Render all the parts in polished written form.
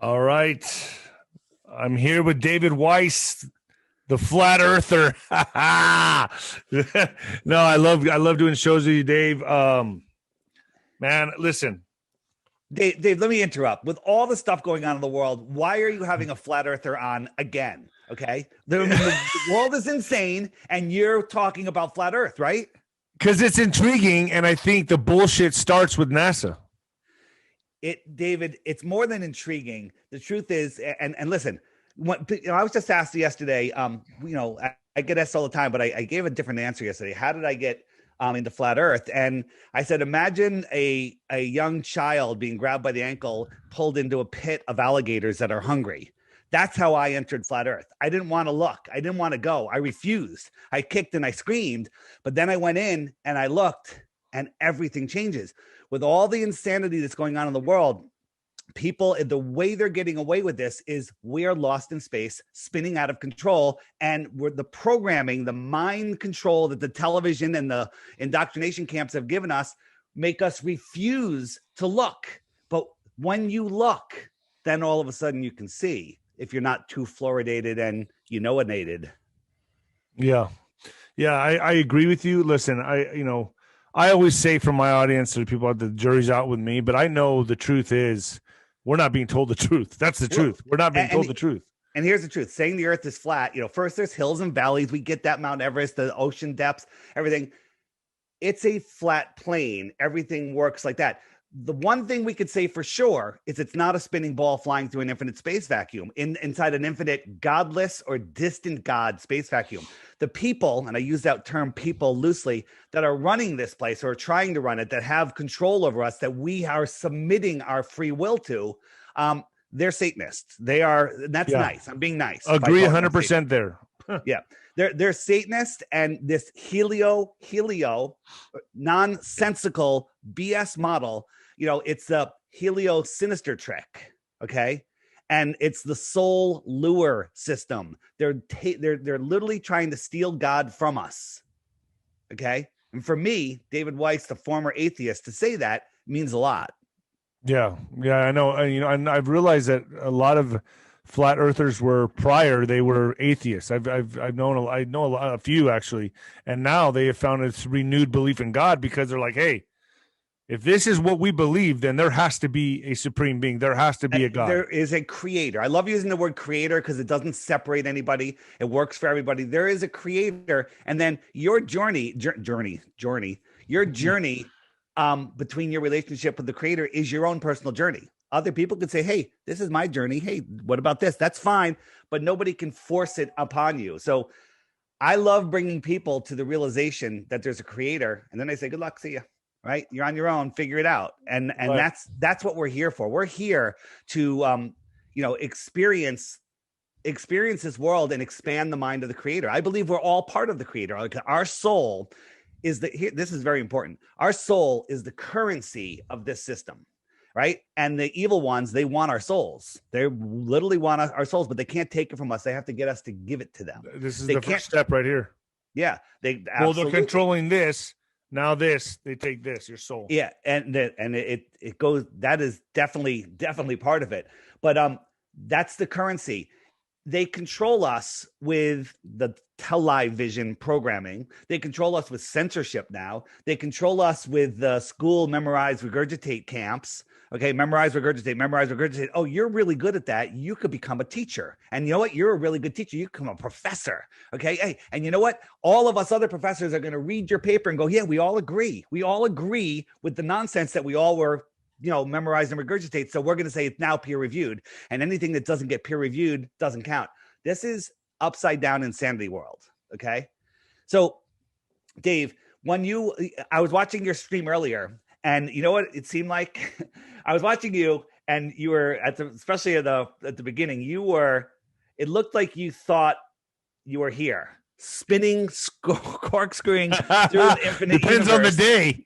All right. I'm here with David Weiss, the flat earther. No, I love doing shows with you, Dave. Man, listen. Dave, let me interrupt. With all the stuff going on in the world, why are you having a flat earther on again? Okay. The world is insane, and you're talking about flat earth, right? Because it's intriguing, and I think the bullshit starts with NASA. David, it's more than intriguing. The truth is, and listen, I was just asked yesterday, I get asked all the time, but I gave a different answer yesterday. How did I get into flat earth? And I said, imagine a young child being grabbed by the ankle, pulled into a pit of alligators that are hungry. That's how I entered flat earth. I didn't want to look. I didn't want to go. I refused. I kicked and I screamed, but then I went in and I looked, and everything changes. With all the insanity that's going on in the world, people, the way they're getting away with this is we're lost in space, spinning out of control, and the programming, the mind control that the television and the indoctrination camps have given us make us refuse to look. But when you look, then all of a sudden you can see, if you're not too fluoridated and urinated. Yeah. I agree with you. Listen, I always say from my audience to people, the jury's out with me, but I know the truth is we're not being told the truth. That's the truth. We're not being told the truth. And here's the truth. Saying the earth is flat, first there's hills and valleys. We get that, Mount Everest, the ocean depths, everything. It's a flat plane. Everything works like that. The one thing we could say for sure is it's not a spinning ball flying through an infinite space vacuum inside an infinite godless or distant God space vacuum. The people, and I use that term people loosely, that are running this place or trying to run it, that have control over us, that we are submitting our free will to, they're Satanists. They are. That's nice. I'm being nice. Agree 100% there. Yeah. They're Satanists, and this helio nonsensical BS model, it's a helio sinister trick. Okay. And it's the soul lure system. They're literally trying to steal God from us. Okay. And for me, David Weiss, the former atheist, to say that means a lot. Yeah, I know. And I've realized that a lot of flat earthers were prior. They were atheists. I've known a few actually, and now they have found this renewed belief in God because they're like, hey, if this is what we believe, then there has to be a supreme being. There has to be a God. There is a creator. I love using the word creator because it doesn't separate anybody. It works for everybody. There is a creator, and then your journey, between your relationship with the creator is your own personal journey. Other people could say, hey, this is my journey. Hey, what about this? That's fine. But nobody can force it upon you. So I love bringing people to the realization that there's a creator. And then I say, good luck. See you. Right. You're on your own. Figure it out. And right. That's what we're here for. We're here to, experience this world and expand the mind of the creator. I believe we're all part of the creator. Like our soul is this is very important. Our soul is the currency of this system, right? And the evil ones, they want our souls. They literally want our souls, but they can't take it from us. They have to get us to give it to them. This is the first step right here. Yeah. They're controlling this. Now they take this, your soul. Yeah. And it goes, that is definitely part of it. But that's the currency. They control us with the television programming. They control us with censorship now. They control us with the school memorize, regurgitate camps. Okay, memorize, regurgitate. Oh, you're really good at that. You could become a teacher. And you know what? You're a really good teacher. You become a professor. Okay, hey, and you know what? All of us other professors are going to read your paper and go, yeah, we all agree. We all agree with the nonsense that we all were memorize and regurgitate. So we're going to say it's now peer reviewed, and anything that doesn't get peer reviewed doesn't count. This is upside down insanity world. Okay. So Dave, I was watching your stream earlier, and you know what? It seemed like I was watching you, and you were especially at the beginning, it looked like you thought you were here. Spinning, corkscrewing through an infinite Depends universe. On the day.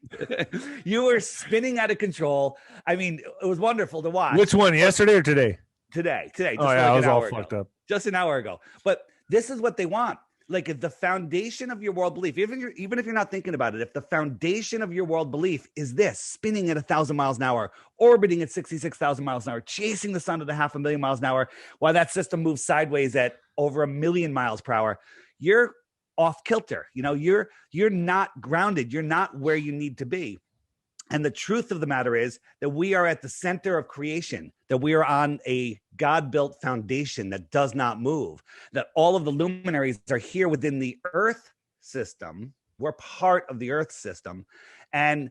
You were spinning out of control. I mean, it was wonderful to watch. Which one, yesterday or today? Today. I was all fucked up. Just an hour ago. But this is what they want. like if the foundation of your world belief, even if you're not thinking about it, if the foundation of your world belief is this, spinning at 1,000 miles an hour, orbiting at 66,000 miles an hour, chasing the sun at 500,000 miles an hour, while that system moves sideways at over 1,000,000 miles per hour, you're off kilter. You know, you're not grounded. You're not where you need to be. And the truth of the matter is that we are at the center of creation, that we are on a God-built foundation that does not move, that all of the luminaries are here within the Earth system. We're part of the Earth system, and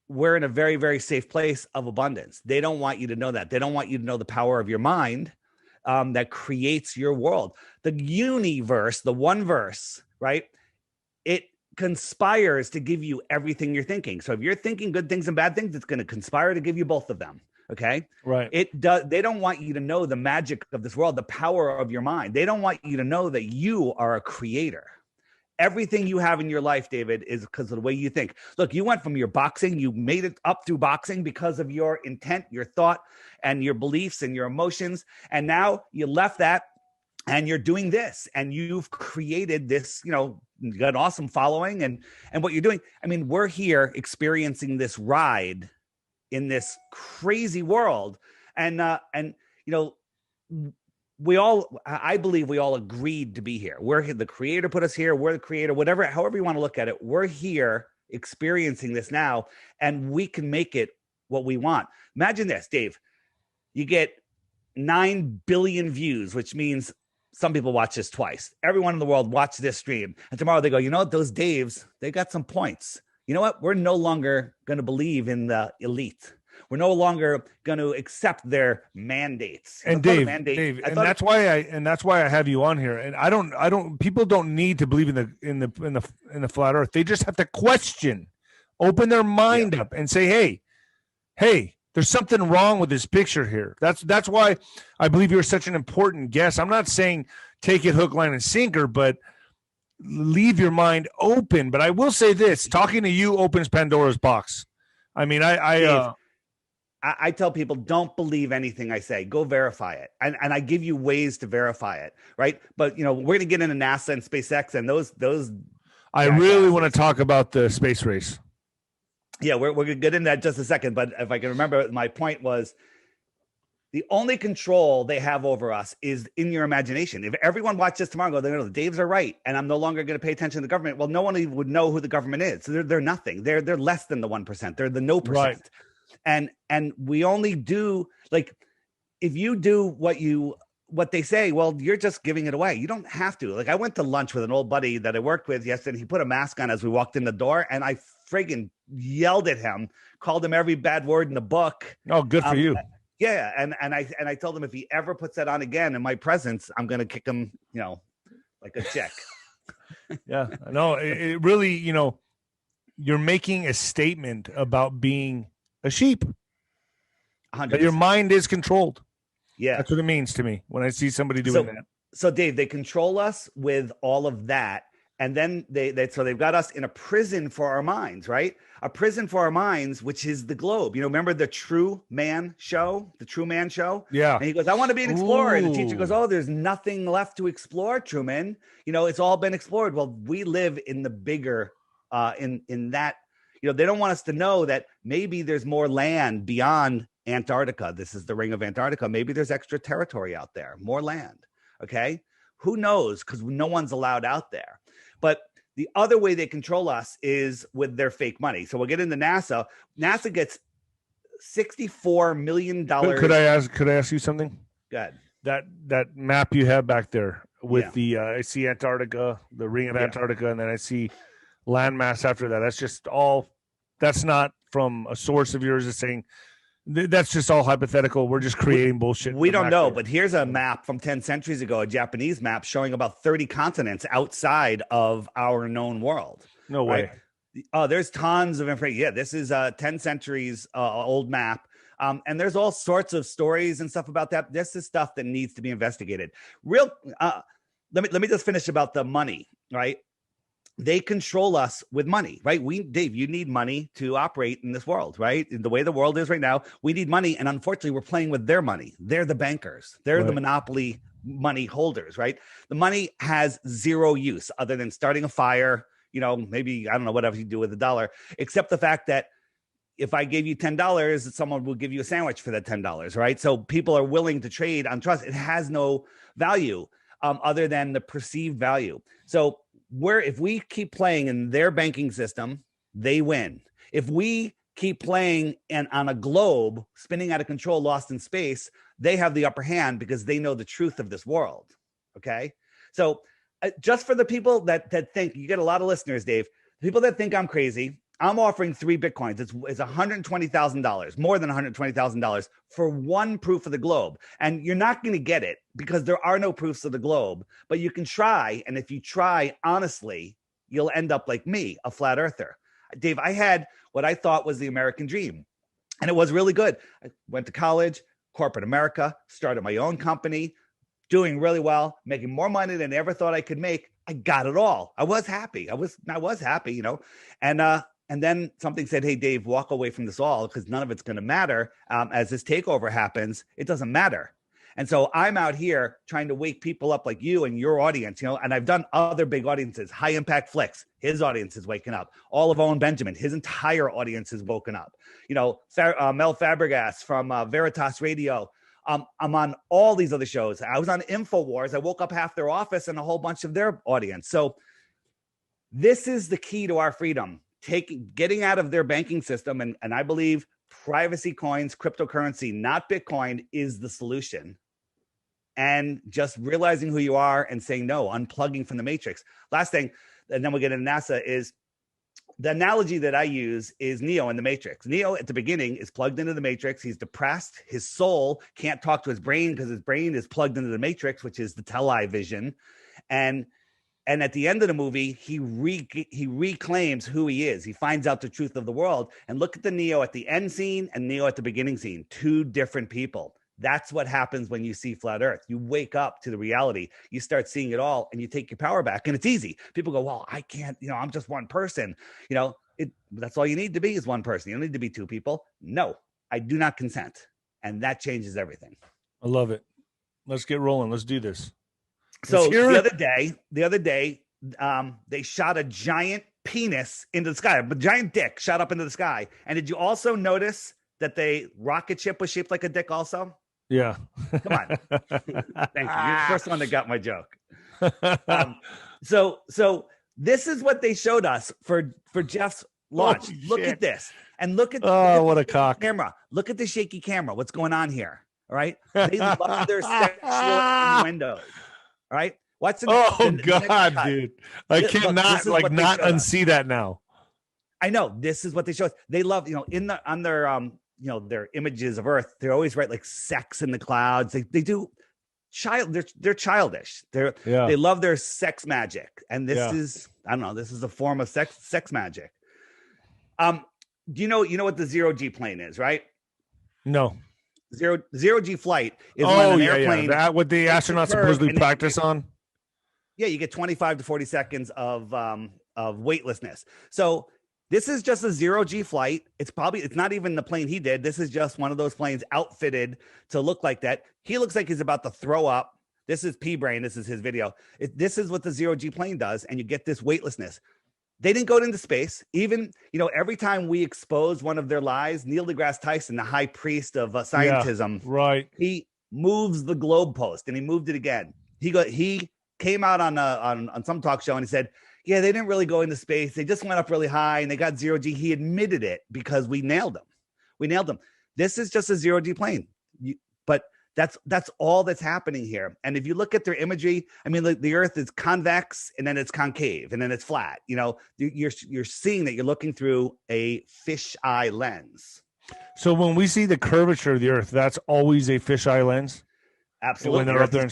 we're in a very, very safe place of abundance. They don't want you to know that. They don't want you to know the power of your mind that creates your world. The universe, the one verse, right? It conspires to give you everything you're thinking. So if you're thinking good things and bad things, it's going to conspire to give you both of them. Okay. Right. It does. They don't want you to know the magic of this world, the power of your mind. They don't want you to know that you are a creator. Everything you have in your life, David, is because of the way you think. Look, you went from your boxing, you made it up through boxing because of your intent, your thought, and your beliefs and your emotions. And now you left that and you're doing this, and you've created this, you know, you got an awesome following, and what you're doing. I mean, we're here experiencing this ride in this crazy world, and you know, I believe we all agreed to be here. We're here, the creator put us here. We're the creator, whatever, however you want to look at it. We're here experiencing this now, and we can make it what we want. Imagine this, Dave. You get 9 billion views, which means some people watch this twice. Everyone in the world watch this stream. And tomorrow they go, you know what? Those Daves, they got some points. You know what? We're no longer going to believe in the elite. We're no longer going to accept their mandates. And Dave, and that's why I have you on here. And I don't. People don't need to believe in the flat Earth. They just have to question, open their mind up, and say, hey. There's something wrong with this picture here. That's why I believe you're such an important guest. I'm not saying take it hook, line, and sinker, but leave your mind open. But I will say this: talking to you opens Pandora's box. I mean, I tell people, don't believe anything I say. Go verify it, and I give you ways to verify it, right? But you know, we're going to get into NASA and SpaceX and those. I really want to talk about the space race. Yeah, we're going to get into that in just a second. But if I can remember, my point was the only control they have over us is in your imagination. If everyone watched this tomorrow and go, they're going to, the Daves are right, and I'm no longer going to pay attention to the government, well, no one even would know who the government is. So they're nothing. They're less than the 1%. They're the no percent. Right. And we only do, like, if you do what they say, well, you're just giving it away. You don't have to. Like, I went to lunch with an old buddy that I worked with yesterday. He put a mask on as we walked in the door, and I friggin' yelled at him, called him every bad word in the book. Oh, good for you. Yeah, and I told him if he ever puts that on again in my presence, I'm gonna kick him, you know, like a chick. Yeah, no, it really, you know, you're making a statement about being a sheep. 100%. That your mind is controlled. Yeah, that's what it means to me when I see somebody doing that. So, Dave, they control us with all of that. And then they've got us in a prison for our minds, right? A prison for our minds, which is the globe. You know, remember the True Man show? The True Man show? Yeah. And he goes, I want to be an explorer. And the teacher goes, oh, there's nothing left to explore, Truman. You know, it's all been explored. Well, we live in the bigger, in that, you know, they don't want us to know that maybe there's more land beyond Antarctica. This is the ring of Antarctica. Maybe there's extra territory out there, more land. Okay. Who knows? Because no one's allowed out there. But the other way they control us is with their fake money. So we'll get into NASA. NASA gets $64 million. Could I ask you something? Go ahead. That map you have back there with the I see Antarctica, the ring of Antarctica, and then I see landmass after that. That's just all. That's not from a source of yours that's saying. That's just all hypothetical. We're just creating bullshit. We don't know, but here's a map from 10 centuries ago, a Japanese map showing about 30 continents outside of our known world. No way. Right? Oh, there's tons of information. Yeah, this is a 10 centuries old map. And there's all sorts of stories and stuff about that. This is stuff that needs to be investigated. Let me just finish about the money, right? They control us with money, right? Dave, you need money to operate in this world, right? In the way the world is right now, we need money. And unfortunately, we're playing with their money. They're the bankers. They're the monopoly money holders, right? The money has zero use other than starting a fire, maybe, I don't know, whatever you do with $1, except the fact that if I gave you $10, someone will give you a sandwich for that $10, right? So people are willing to trade on trust. It has no value other than the perceived value. So if we keep playing in their banking system, they win. If we keep playing on a globe spinning out of control, lost in space, they have the upper hand because they know the truth of this world. Okay. So just for the people that think, you get a lot of listeners, Dave, people that think I'm crazy, I'm offering 3 Bitcoins. It's $120,000, more than $120,000 for one proof of the globe. And you're not going to get it because there are no proofs of the globe, but you can try. And if you try honestly, you'll end up like me, a flat earther. Dave, I had what I thought was the American dream, and it was really good. I went to college, corporate America, started my own company, doing really well, making more money than I ever thought I could make. I got it all. I was happy. I was happy, and then something said, hey, Dave, walk away from this all because none of it's going to matter. As this takeover happens, it doesn't matter. And so I'm out here trying to wake people up like you and your audience, and I've done other big audiences. High Impact Flicks, his audience is waking up. All of Owen Benjamin, his entire audience is woken up. Mel Fabregas from Veritas Radio. I'm on all these other shows. I was on InfoWars. I woke up half their office and a whole bunch of their audience. So this is the key to our freedom. Getting out of their banking system, and I believe privacy coins, cryptocurrency, not Bitcoin, is the solution. And just realizing who you are and saying no, unplugging from the matrix. Last thing, and then we'll get into NASA, is the analogy that I use is Neo in the Matrix. Neo at the beginning is plugged into the Matrix. He's depressed. His soul can't talk to his brain because his brain is plugged into the Matrix, which is the television. And at the end of the movie, he reclaims who he is. He finds out the truth of the world. And look at the Neo at the end scene and Neo at the beginning scene. 2 different people. That's what happens when you see flat earth. You wake up to the reality. You start seeing it all and you take your power back. And it's easy. People go, well, I can't, I'm just one person. That's all you need to be is one person. You don't need to be 2 people. No, I do not consent. And that changes everything. I love it. Let's get rolling. Let's do this. So the other day, they shot a giant penis into the sky. A giant dick shot up into the sky. And did you also notice that the rocket ship was shaped like a dick also? Yeah. Come on. Thank you. You're the first one that got my joke. So this is what they showed us for Jeff's launch. Look at this. And look at what a cock. Camera. Look at the shaky camera. What's going on here? All right. They love their sexual innuendos. All right. What's the God, dude. I cannot not unsee that now. I know. This is what they show us. They love, on their their images of Earth, they always write like sex in the clouds. They do they're childish. They love their sex magic. And this is, I don't know, this is a form of sex magic. Do you know what the 0G plane is, right? No. Zero G flight is when an airplane that what the astronauts supposedly practice on. Yeah, you get 25 to 40 seconds of weightlessness. So this is just a 0G flight. It's not even the plane he did. This is just one of those planes outfitted to look like that. He looks like he's about to throw up. This is P-Brain. This is his video. This is what the 0G plane does, and you get this weightlessness. They didn't go into space. Even, every time we expose one of their lies, Neil deGrasse Tyson, the high priest of scientism, right? He moves the globe post, and he moved it again. He came out on some talk show and he said, yeah, they didn't really go into space. They just went up really high and they got 0G. He admitted it because we nailed them. This is just a 0G plane. But that's all that's happening here. And if you look at their imagery, I mean, the Earth is convex and then it's concave and then it's flat. You're seeing that you're looking through a fisheye lens. So when we see the curvature of the Earth, that's always a fisheye lens? Absolutely. When they're up there.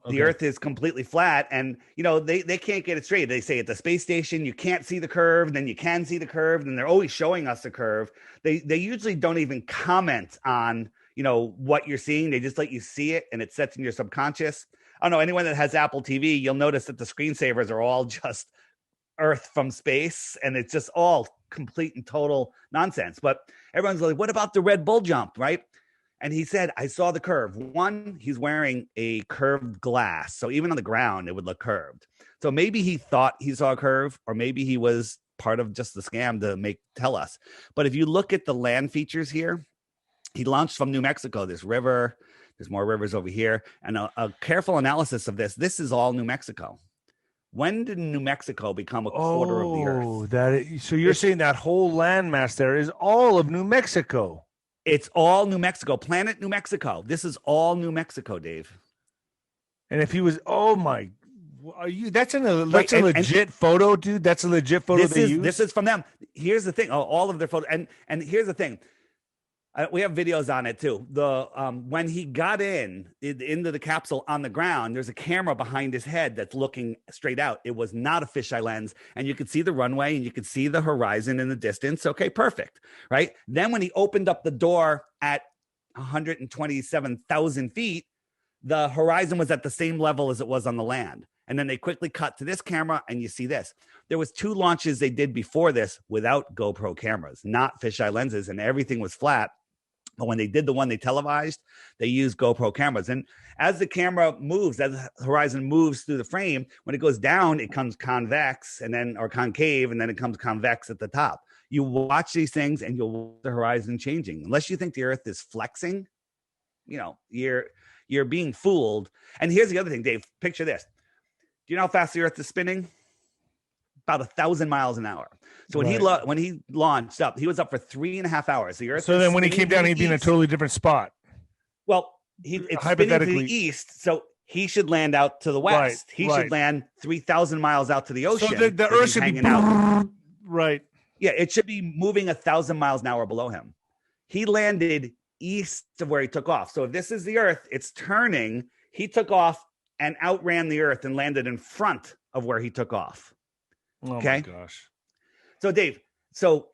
The Earth is completely flat, and they can't get it straight. They say at the space station you can't see the curve, and then you can see the curve, and they're always showing us the curve. They usually don't even comment on what you're seeing. They just let you see it, and it sets in your subconscious. I don't know, anyone that has Apple TV, you'll notice that the screensavers are all just Earth from space, and it's just all complete and total nonsense. But everyone's like, what about the Red Bull jump, right? And he said, I saw the curve. One, he's wearing a curved glass. So even on the ground, it would look curved. So maybe he thought he saw a curve, or maybe he was part of just the scam to tell us. But if you look at the land features here, he launched from New Mexico, this river. There's more rivers over here. And a careful analysis of this is all New Mexico. When did New Mexico become a quarter of the Earth? So you're saying that whole landmass there is all of New Mexico? It's all New Mexico, planet New Mexico. This is all New Mexico, Dave. And if he was, oh my, that's a legit photo, dude. That's a legit photo This is from them. Here's the thing. All of their photos. And here's the thing. We have videos on it too. When he got into the capsule on the ground, there's a camera behind his head that's looking straight out. It was not a fisheye lens, and you could see the runway and you could see the horizon in the distance. Okay, perfect, right? Then when he opened up the door at 127,000 feet, the horizon was at the same level as it was on the land. And then they quickly cut to this camera, and you see this. There was 2 launches they did before this without GoPro cameras, not fisheye lenses, and everything was flat. But when they did the one they televised, they used GoPro cameras. And as the camera moves, as the horizon moves through the frame, when it goes down, it comes convex or concave, and then it comes convex at the top. You watch these things and you'll watch the horizon changing. Unless you think the Earth is flexing, you're being fooled. And here's the other thing, Dave. Picture this. Do you know how fast the Earth is spinning? About 1,000 miles an hour. So when he launched up, he was up for 3.5 hours. The Earth. So then when he came down, he'd be in a totally different spot. Well, it's spinning to the east, so he should land out to the west. He should land 3,000 miles out to the ocean. So the Earth should be out. Right. Yeah, it should be moving 1,000 miles an hour below him. He landed east of where he took off. So if this is the Earth, it's turning. He took off and outran the Earth and landed in front of where he took off. Oh my gosh. So Dave, so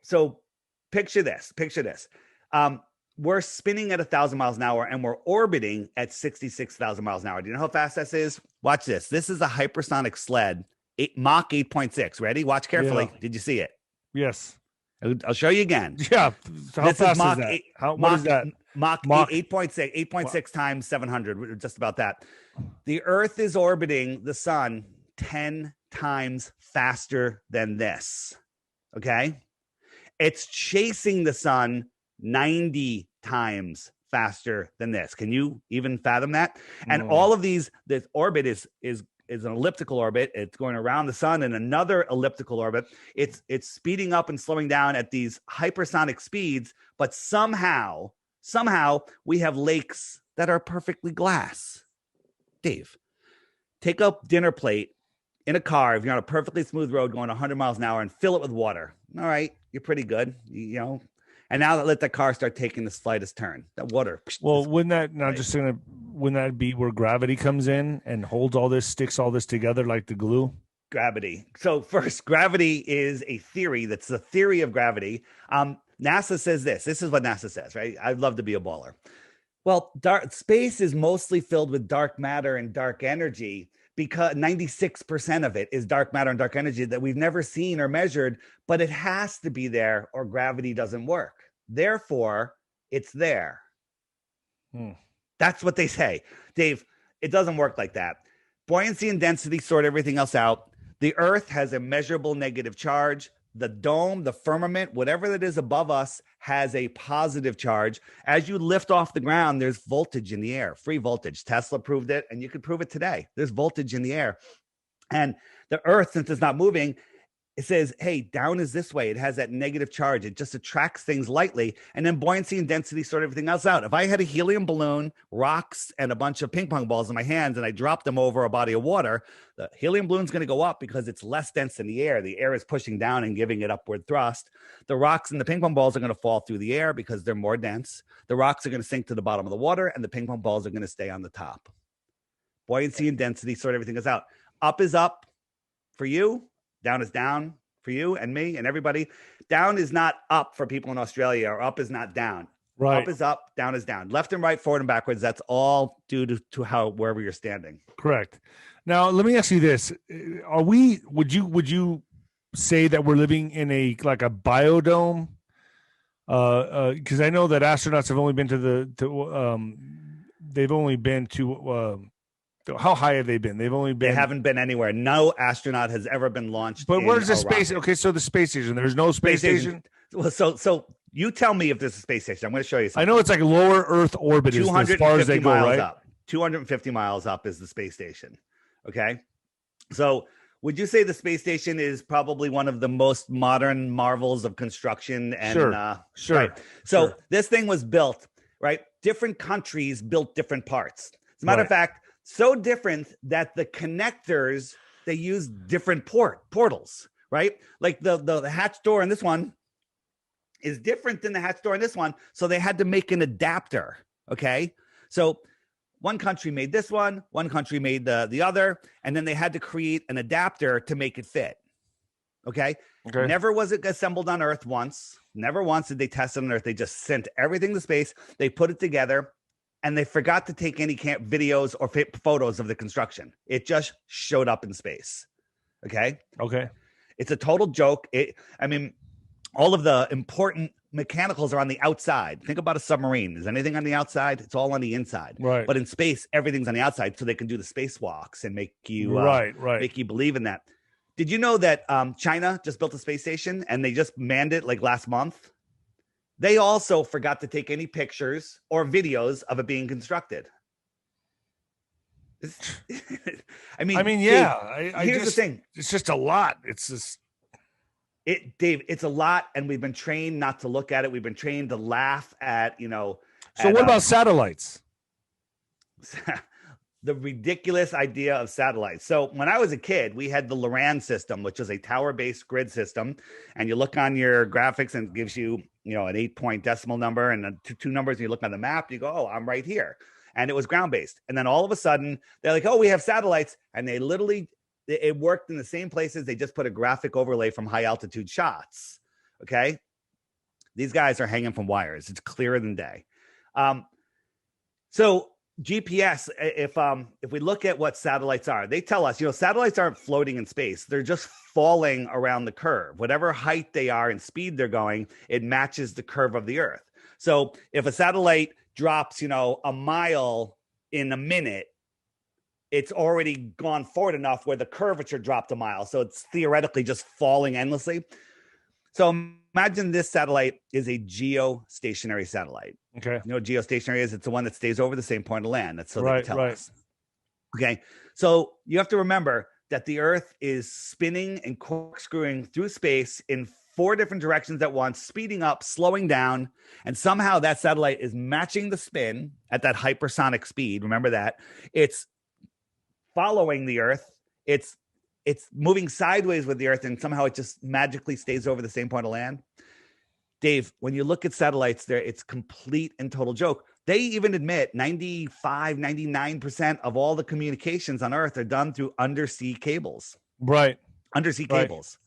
picture this. We're spinning at 1,000 miles an hour and we're orbiting at 66,000 miles an hour. Do you know how fast this is? Watch this. This is a hypersonic sled, Mach 8.6. Ready? Watch carefully. Yeah. Did you see it? Yes. I'll show you again. Yeah. So how fast is that? What is that? Mach 8.6 times 700, just about that. The Earth is orbiting the sun 10 times faster than this. Okay? It's chasing the sun 90 times faster than this. Can you even fathom that? And all of this orbit is an elliptical orbit. It's going around the sun in another elliptical orbit. It's speeding up and slowing down at these hypersonic speeds, but somehow we have lakes that are perfectly glass. Dave, take a dinner plate in a car, if you're on a perfectly smooth road going 100 miles an hour, and fill it with water. All right, you're pretty good, And now let the car start taking the slightest turn. That water. Well, wouldn't that be where gravity comes in and sticks all this together like the glue? Gravity. So first, gravity is a theory. That's the theory of gravity. NASA says this. This is what NASA says, right? I'd love to be a baller. Well, space is mostly filled with dark matter and dark energy, because 96% of it is dark matter and dark energy that we've never seen or measured, but it has to be there or gravity doesn't work. Therefore, it's there. That's what they say. Dave, it doesn't work like that. Buoyancy and density sort everything else out. The Earth has a measurable negative charge. The dome, the firmament, whatever that is above us, has a positive charge. As you lift off the ground, there's voltage in the air, free voltage. Tesla proved it, and you can prove it today. There's voltage in the air. And the Earth, since it's not moving, it says, hey, down is this way. It has that negative charge. It just attracts things lightly. And then buoyancy and density sort everything else out. If I had a helium balloon, rocks, and a bunch of ping pong balls in my hands, and I dropped them over a body of water, the helium balloon's going to go up because it's less dense in the air. The air is pushing down and giving it upward thrust. The rocks and the ping pong balls are going to fall through the air because they're more dense. The rocks are going to sink to the bottom of the water, and the ping pong balls are going to stay on the top. Buoyancy and density sort everything else out. Up is up for you. Down is down for you and me and everybody. Down is not up for people in Australia, or up is not down. Right. Up is up, down is down. Left and right, forward and backwards. That's all due to wherever you're standing. Correct. Now, let me ask you this. Would you say that we're living in a biodome? Because I know that astronauts have only been they've only been to how high have they been? They've only They been. haven't been anywhere. No astronaut has ever been launched But in where's the a space? rocket. Okay, so the space station. There's no space station. Well, so you tell me if there's a space station. I'm going to show you I something. know it's like lower Earth orbit is as far as they go, miles right? up. 250 miles up is the space station. Okay. So would you say the space station is probably one of the most modern marvels of construction? And sure. Right. So this thing was built, right? Different countries built different parts. As a matter of fact, so different that the connectors, they use different portals, right? Like the hatch door in this one is different than the hatch door in this one. So they had to make an adapter. Okay. So one country made this one country made the other, and then they had to create an adapter to make it fit. Okay. Never was it assembled on Earth once. Never once did they test it on Earth. They just sent everything to space. They put it together, and they forgot to take any videos or photos of the construction. It just showed up in space. Okay. It's a total joke. All of the important mechanicals are on the outside. Think about a submarine. Is anything on the outside? It's all on the inside. Right. But in space, everything's on the outside, so they can do the spacewalks and make you make you believe in that. Did you know that China just built a space station and they just manned it like last month? They also forgot to take any pictures or videos of it being constructed. Yeah. Here's the thing. It's just a lot. It's just Dave, it's a lot, and we've been trained not to look at it. We've been trained to laugh at, So what about satellites? The ridiculous idea of satellites. So when I was a kid, we had the Loran system, which is a tower-based grid system. And you look on your graphics and it gives you, an 8-point decimal number and two numbers. And you look on the map, you go, oh, I'm right here. And it was ground-based. And then all of a sudden, they're like, oh, we have satellites. And they literally, it worked in the same places. They just put a graphic overlay from high-altitude shots. Okay? These guys are hanging from wires. It's clearer than day. So GPS, if we look at what satellites are, they tell us, satellites aren't floating in space. They're just falling around the curve. Whatever height they are and speed they're going, it matches the curve of the Earth. So if a satellite drops, a mile in a minute, it's already gone forward enough where the curvature dropped a mile. So it's theoretically just falling endlessly. So imagine this satellite is a geostationary satellite. Okay. You know what geostationary is? It's the one that stays over the same point of land. That's so they can tell us. Okay. So you have to remember that the Earth is spinning and corkscrewing through space in 4 different directions at once, speeding up, slowing down. And somehow that satellite is matching the spin at that hypersonic speed. Remember that. It's following the Earth. It's moving sideways with the Earth, and somehow it just magically stays over the same point of land. Dave, when you look at satellites there, it's complete and total joke. They even admit 95, 99% of all the communications on Earth are done through undersea cables. Right. Undersea cables.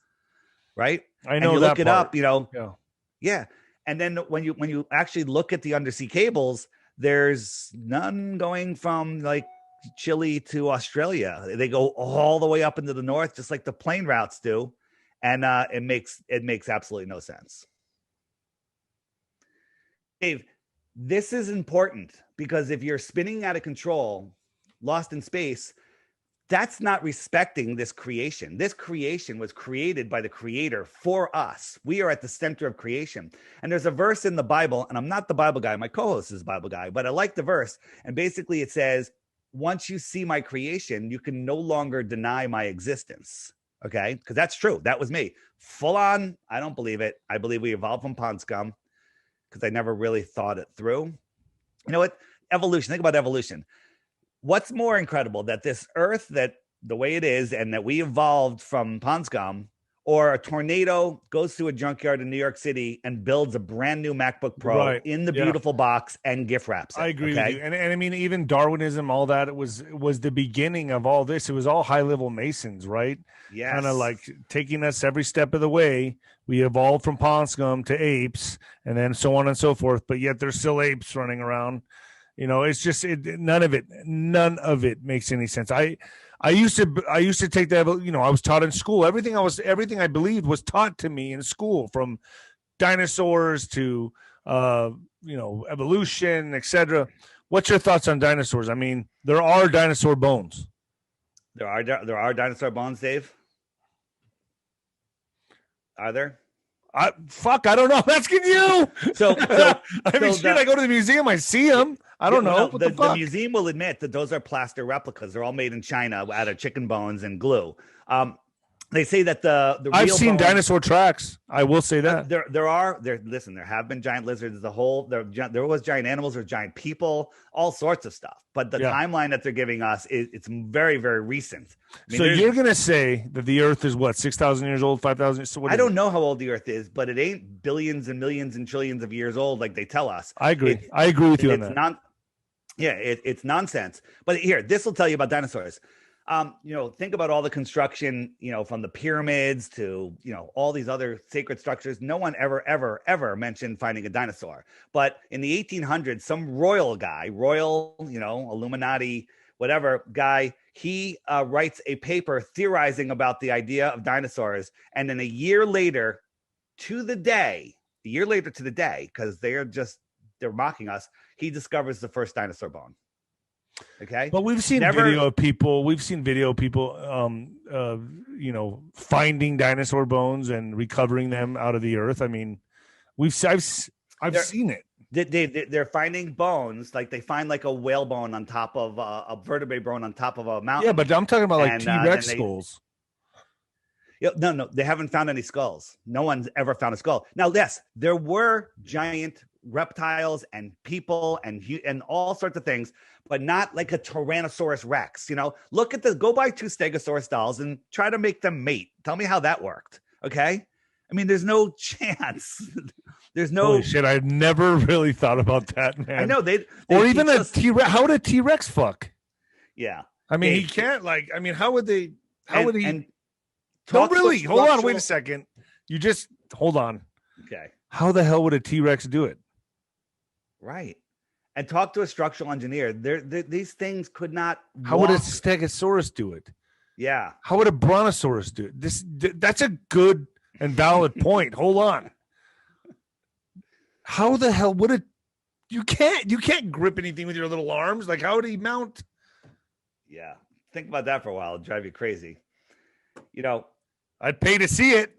Right? I know and you that look it part. up, Yeah. And then when you actually look at the undersea cables, there's none going from like Chile to Australia. They go all the way up into the north, just like the plane routes do, and it makes absolutely no sense. Dave, this is important because if you're spinning out of control, lost in space, that's not respecting this creation. This creation was created by the Creator for us. We are at the center of creation. And there's a verse in the Bible, and I'm not the Bible guy. My co-host is the Bible guy, but I like the verse. And basically it says, once you see my creation, you can no longer deny my existence. Okay? Because that's true. That was me. Full on, I don't believe it. I believe we evolved from pond scum because I never really thought it through. You know what? Evolution. Think about evolution. What's more incredible, that this Earth, that the way it is, and that we evolved from pond scum, or a tornado goes through a junkyard in New York City and builds a brand new MacBook Pro in the beautiful box and gift wraps it. I agree with you. And I mean, even Darwinism, all that was the beginning of all this. It was all high level Masons, right? Yes. Kind of like taking us every step of the way. We evolved from pond scum to apes, and then so on and so forth. But yet there's still apes running around. It's just none of it makes any sense. I used to take that. I was taught in school. Everything I believed was taught to me in school, from dinosaurs to evolution, etc. What's your thoughts on dinosaurs? I mean, there are dinosaur bones. There are dinosaur bones, Dave. Are there? I don't know. I'm asking you. I go to the museum, I see them. I don't know. No, the museum will admit that those are plaster replicas. They're all made in China out of chicken bones and glue. They say that the I've seen dinosaur tracks. I will say that there have been giant lizards. There was giant animals or giant people, all sorts of stuff. But the timeline that they're giving us it's very, very recent. So you're gonna say that the Earth is what, 6,000 years old, 5,000? So I don't know how old the Earth is, but it ain't billions and millions and trillions of years old like they tell us. I agree. I agree with you on that. It's nonsense. But here, this will tell you about dinosaurs. Think about all the construction, from the pyramids to, all these other sacred structures. No one ever mentioned finding a dinosaur. But in the 1800s, some royal, Illuminati, whatever guy, he writes a paper theorizing about the idea of dinosaurs. And then a year later to the day, because they're mocking us, he discovers the first dinosaur bone. Okay, but we've seen video of people finding dinosaur bones and recovering them out of the earth. I mean, I've seen it. They're finding bones, like they find like a whale bone on top of a vertebrae bone on top of a mountain. Yeah, but I'm talking about like T-Rex skulls. No, they haven't found any skulls. No one's ever found a skull. Now, yes, there were giant reptiles and people and all sorts of things, but not like a Tyrannosaurus Rex. Go buy 2 Stegosaurus dolls and try to make them mate. Tell me how that worked. Okay. I mean, there's no chance. There's no Holy shit. I've never really thought about that, man. I know they or even a T-Rex. How would a T-Rex fuck? Yeah. I mean, he can't how would they, would he? And don't really. Hold on. Wait a second. You just hold on. Okay. How the hell would a T-Rex do it? Right. And talk to a structural engineer. These things could not walk. How would a Stegosaurus do it? Yeah. How would a Brontosaurus do it? That's a good and valid point. Hold on. How the hell would it? You can't grip anything with your little arms. Like, how would he mount? Yeah. Think about that for a while. It'll drive you crazy. I'd pay to see it.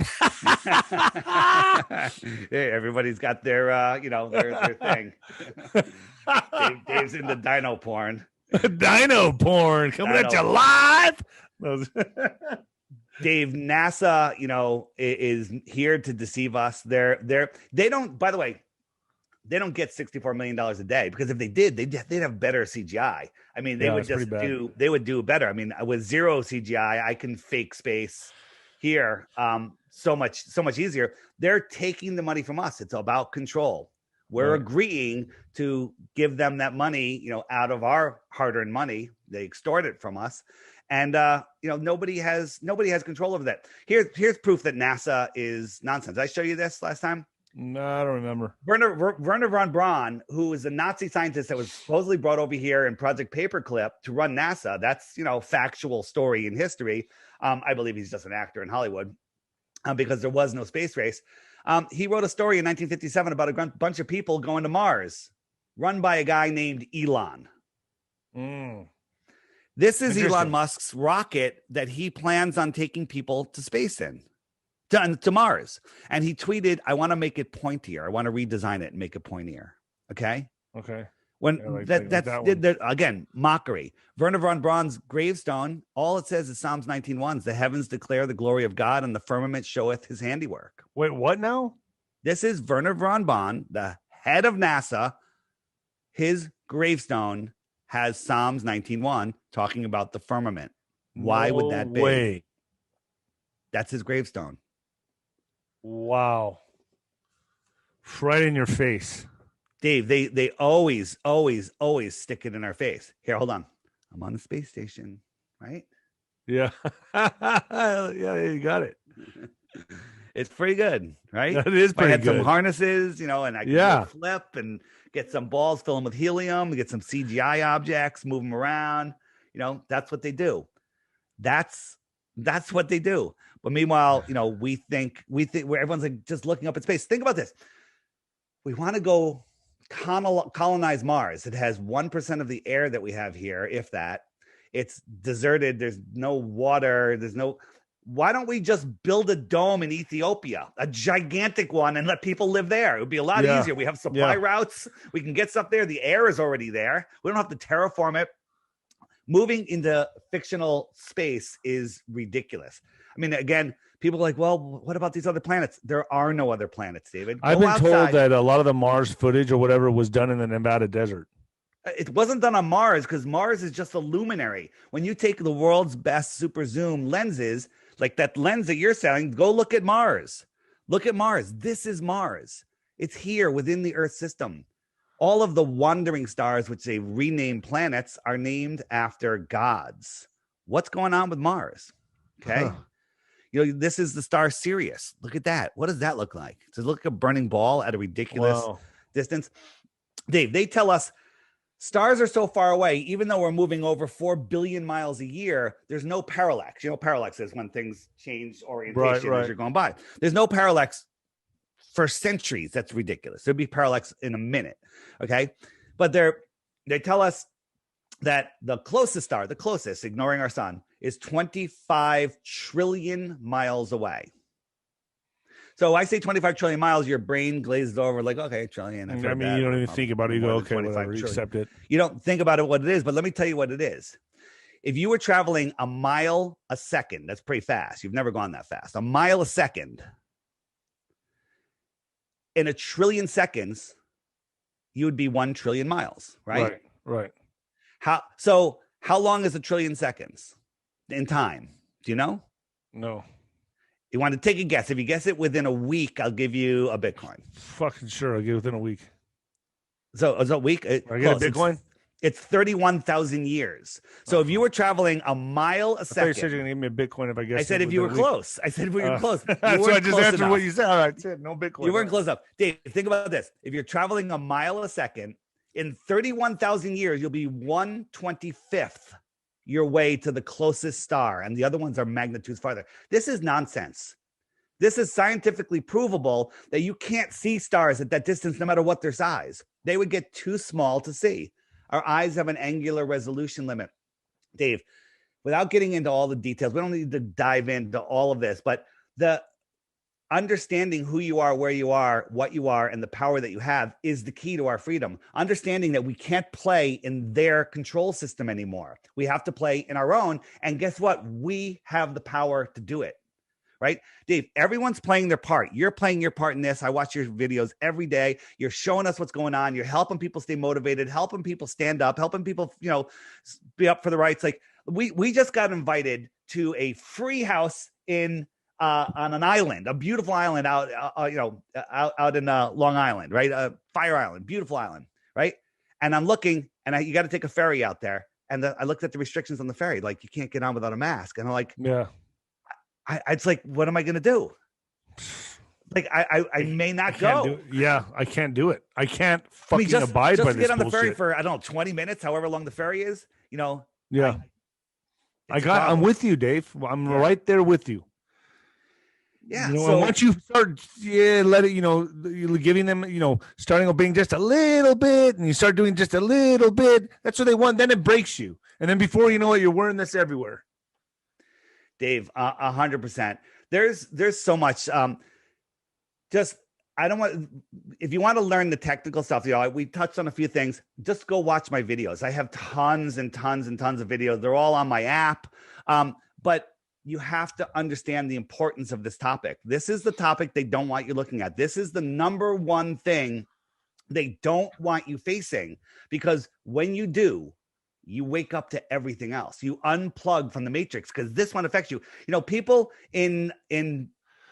Hey, everybody's got their thing. Dave's into dino porn. Dino porn coming at you live. Dave, NASA, is here to deceive us. They don't. By the way, they don't get $64 million a day, because if they did, they'd have better CGI. I mean, they would do better. I mean, with zero CGI, I can fake space here so much easier. They're taking the money from us. It's about control. We're agreeing to give them that money, out of our hard-earned money. They extort it from us, and nobody has control over that. Here's proof that NASA is nonsense. Did I show you this last time? No, I don't remember. Werner von Braun, who is a Nazi scientist that was supposedly brought over here in Project Paperclip to run NASA. That's, factual story in history. I believe he's just an actor in Hollywood because there was no space race. He wrote a story in 1957 about a bunch of people going to Mars, run by a guy named Elon. This is Elon Musk's rocket that he plans on taking people to space in. To Mars. And he tweeted, I want to make it pointier. I want to redesign it and make it pointier. Okay. When again, mockery. Werner von Braun's gravestone, all it says is Psalms 19:1. The heavens declare the glory of God, and the firmament showeth his handiwork. Wait, what now? This is Werner von Braun, the head of NASA. His gravestone has Psalms 19:1 talking about the firmament. Why would that be? That's his gravestone. Wow. Right in your face. Dave, they always stick it in our face. Here, hold on. I'm on the space station, right? Yeah. Yeah, you got it. It's pretty good, right? That is pretty good. I had some harnesses, and I can flip and get some balls, fill them with helium, get some CGI objects, move them around. That's what they do. That's what they do. But meanwhile, we think where everyone's like just looking up at space. Think about this. We want to go colonize Mars. It has 1% of the air that we have here, if that. It's deserted. There's no water. Why don't we just build a dome in Ethiopia, a gigantic one, and let people live there? It would be a lot easier. We have supply routes. We can get stuff there. The air is already there. We don't have to terraform it. Moving into fictional space is ridiculous. I mean, again, people are like, well, what about these other planets? There are no other planets, David. I've been told that a lot of the Mars footage or whatever was done in the Nevada desert. It wasn't done on Mars because Mars is just a luminary. When you take the world's best super zoom lenses, like that lens that you're selling, go look at Mars. Look at Mars. This is Mars. It's here within the Earth system. All of the wandering stars, which they renamed planets, are named after gods. What's going on with Mars? Okay. This is the star Sirius. Look at that. What does that look like? Does it look like a burning ball at a ridiculous distance? Dave, they tell us stars are so far away, even though we're moving over 4 billion miles a year, there's no parallax. Parallax is when things change orientation as you're going by. There's no parallax for centuries. That's ridiculous. There'd be parallax in a minute. Okay. But they tell us that the closest star, ignoring our sun, is 25 trillion miles away. So I say 25 trillion miles, your brain glazes over like, okay, trillion. You don't even think about it. You go, okay, whatever, you accept it. You don't think about it what it is, but let me tell you what it is. If you were traveling a mile a second, that's pretty fast. You've never gone that fast. A mile a second. In a trillion seconds, you would be 1 trillion miles, right? Right. How long is a trillion seconds in time? Do you know? No. You want to take a guess? If you guess it within a week, I'll give you a Bitcoin. Fucking sure. I'll get it within a week. So is a week? I get a Bitcoin? It's 31,000 years. So if you were traveling a mile a second. I thought you said you're going to give me a Bitcoin if I guess. I said if you were close. I said if we were close. That's why I just answered what you said. All right, that's it. No Bitcoin. You weren't close enough. Dave, think about this. If you're traveling a mile a second, in 31,000 years, you'll be 1/25th your way to the closest star. And the other ones are magnitudes farther. This is nonsense. This is scientifically provable that you can't see stars at that distance, no matter what their size. They would get too small to see. Our eyes have an angular resolution limit. Dave, without getting into all the details, we don't need to dive into all of this, but the understanding who you are, where you are, what you are, and the power that you have is the key to our freedom. Understanding that we can't play in their control system anymore. We have to play in our own. And guess what? We have the power to do it. Right? Dave, everyone's playing their part. You're playing your part in this. I watch your videos every day. You're showing us what's going on. You're helping people stay motivated, helping people stand up, helping people, be up for the rights. Like we just got invited to a free house on an island, a beautiful island out in Long Island, right? Fire Island, beautiful island, right? And I'm looking, and you got to take a ferry out there. And I looked at the restrictions on the ferry, like you can't get on without a mask. And I'm like, yeah. It's like, what am I going to do? Like, I may not go. I can't do it. I can't fucking abide by this get on bullshit. the ferry for, I don't know, 20 minutes, however long the ferry is, Yeah. I'm with you, Dave. I'm right there with you. Yeah. So once you start, let it, you're giving them, starting obeying just a little bit, and you start doing just a little bit. That's what they want. Then it breaks you. And then before you know it, you're wearing this everywhere. Dave, 100%. There's so much. I don't want. If you want to learn the technical stuff, we touched on a few things. Just go watch my videos. I have tons and tons and tons of videos. They're all on my app. But you have to understand the importance of this topic. This is the topic they don't want you looking at. This is the number one thing they don't want you facing, because when you do, you wake up to everything else. You unplug from the matrix, because this one affects you. People in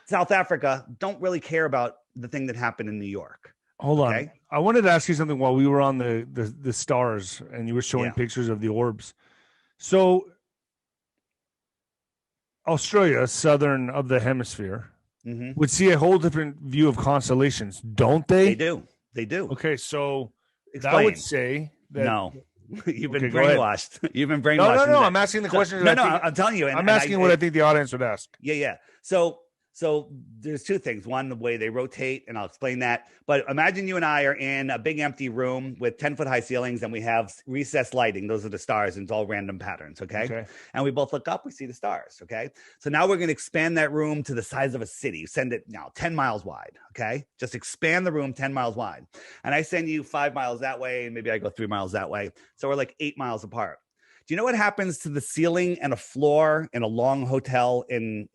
South Africa don't really care about the thing that happened in New York. Hold on. I wanted to ask you something while we were on the stars and you were showing pictures of the orbs. So Australia, southern of the hemisphere, would see a whole different view of constellations, don't they? They do. Okay, so Explain. I would say that no. You've been Okay, go ahead. brainwashed. You've been brainwashed. No. I'm asking the question. No, I'm telling you. I'm asking what I think the audience would ask. Yeah. So there's two things. One, the way they rotate, and I'll explain that. But imagine you and I are in a big empty room with 10-foot high ceilings, and we have recessed lighting. Those are the stars, and it's all random patterns, okay? And we both look up, we see the stars, okay? So now we're going to expand that room to the size of a city. Send it now 10 miles wide, okay? Just expand the room 10 miles wide. And I send you 5 miles that way, and maybe I go 3 miles that way. So we're like 8 miles apart. Do you know what happens to the ceiling and a floor in a long hotel in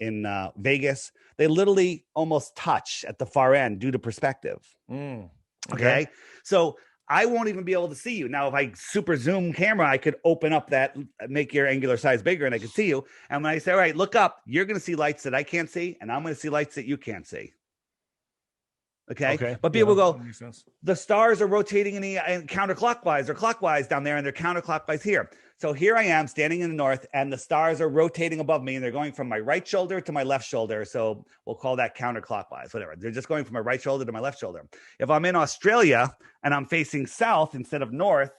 Vegas? They literally almost touch at the far end due to perspective. Okay. So I won't even be able to see you. Now, if I super zoom camera, I could open up that, make your angular size bigger, and I could see you. And when I say, all right, look up, you're going to see lights that I can't see, and I'm going to see lights that you can't see. Okay. But people go, the stars are rotating in counterclockwise or clockwise down there, and they're counterclockwise here. So here I am standing in the north, and the stars are rotating above me, and they're going from my right shoulder to my left shoulder. So we'll call that counterclockwise, whatever. They're just going from my right shoulder to my left shoulder. If I'm in Australia and I'm facing south instead of north,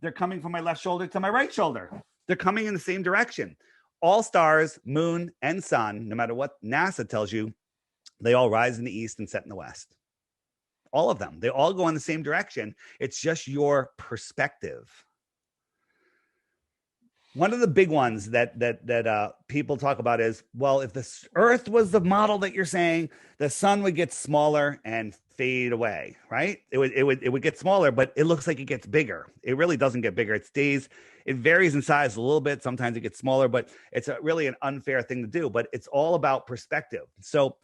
they're coming from my left shoulder to my right shoulder. They're coming in the same direction. All stars, moon, and sun, no matter what NASA tells you, they all rise in the east and set in the west. All of them. They all go in the same direction. It's just your perspective. One of the big ones that people talk about is, well, if the Earth was the model that you're saying, the sun would get smaller and fade away, right? It would get smaller, but it looks like it gets bigger. It really doesn't get bigger. It varies in size a little bit. Sometimes it gets smaller, but it's really an unfair thing to do. But it's all about perspective. So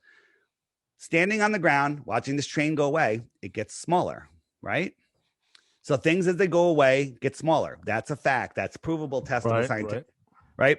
standing on the ground, watching this train go away, it gets smaller, right? So things as they go away get smaller. That's a fact. That's provable, testable, scientific, right?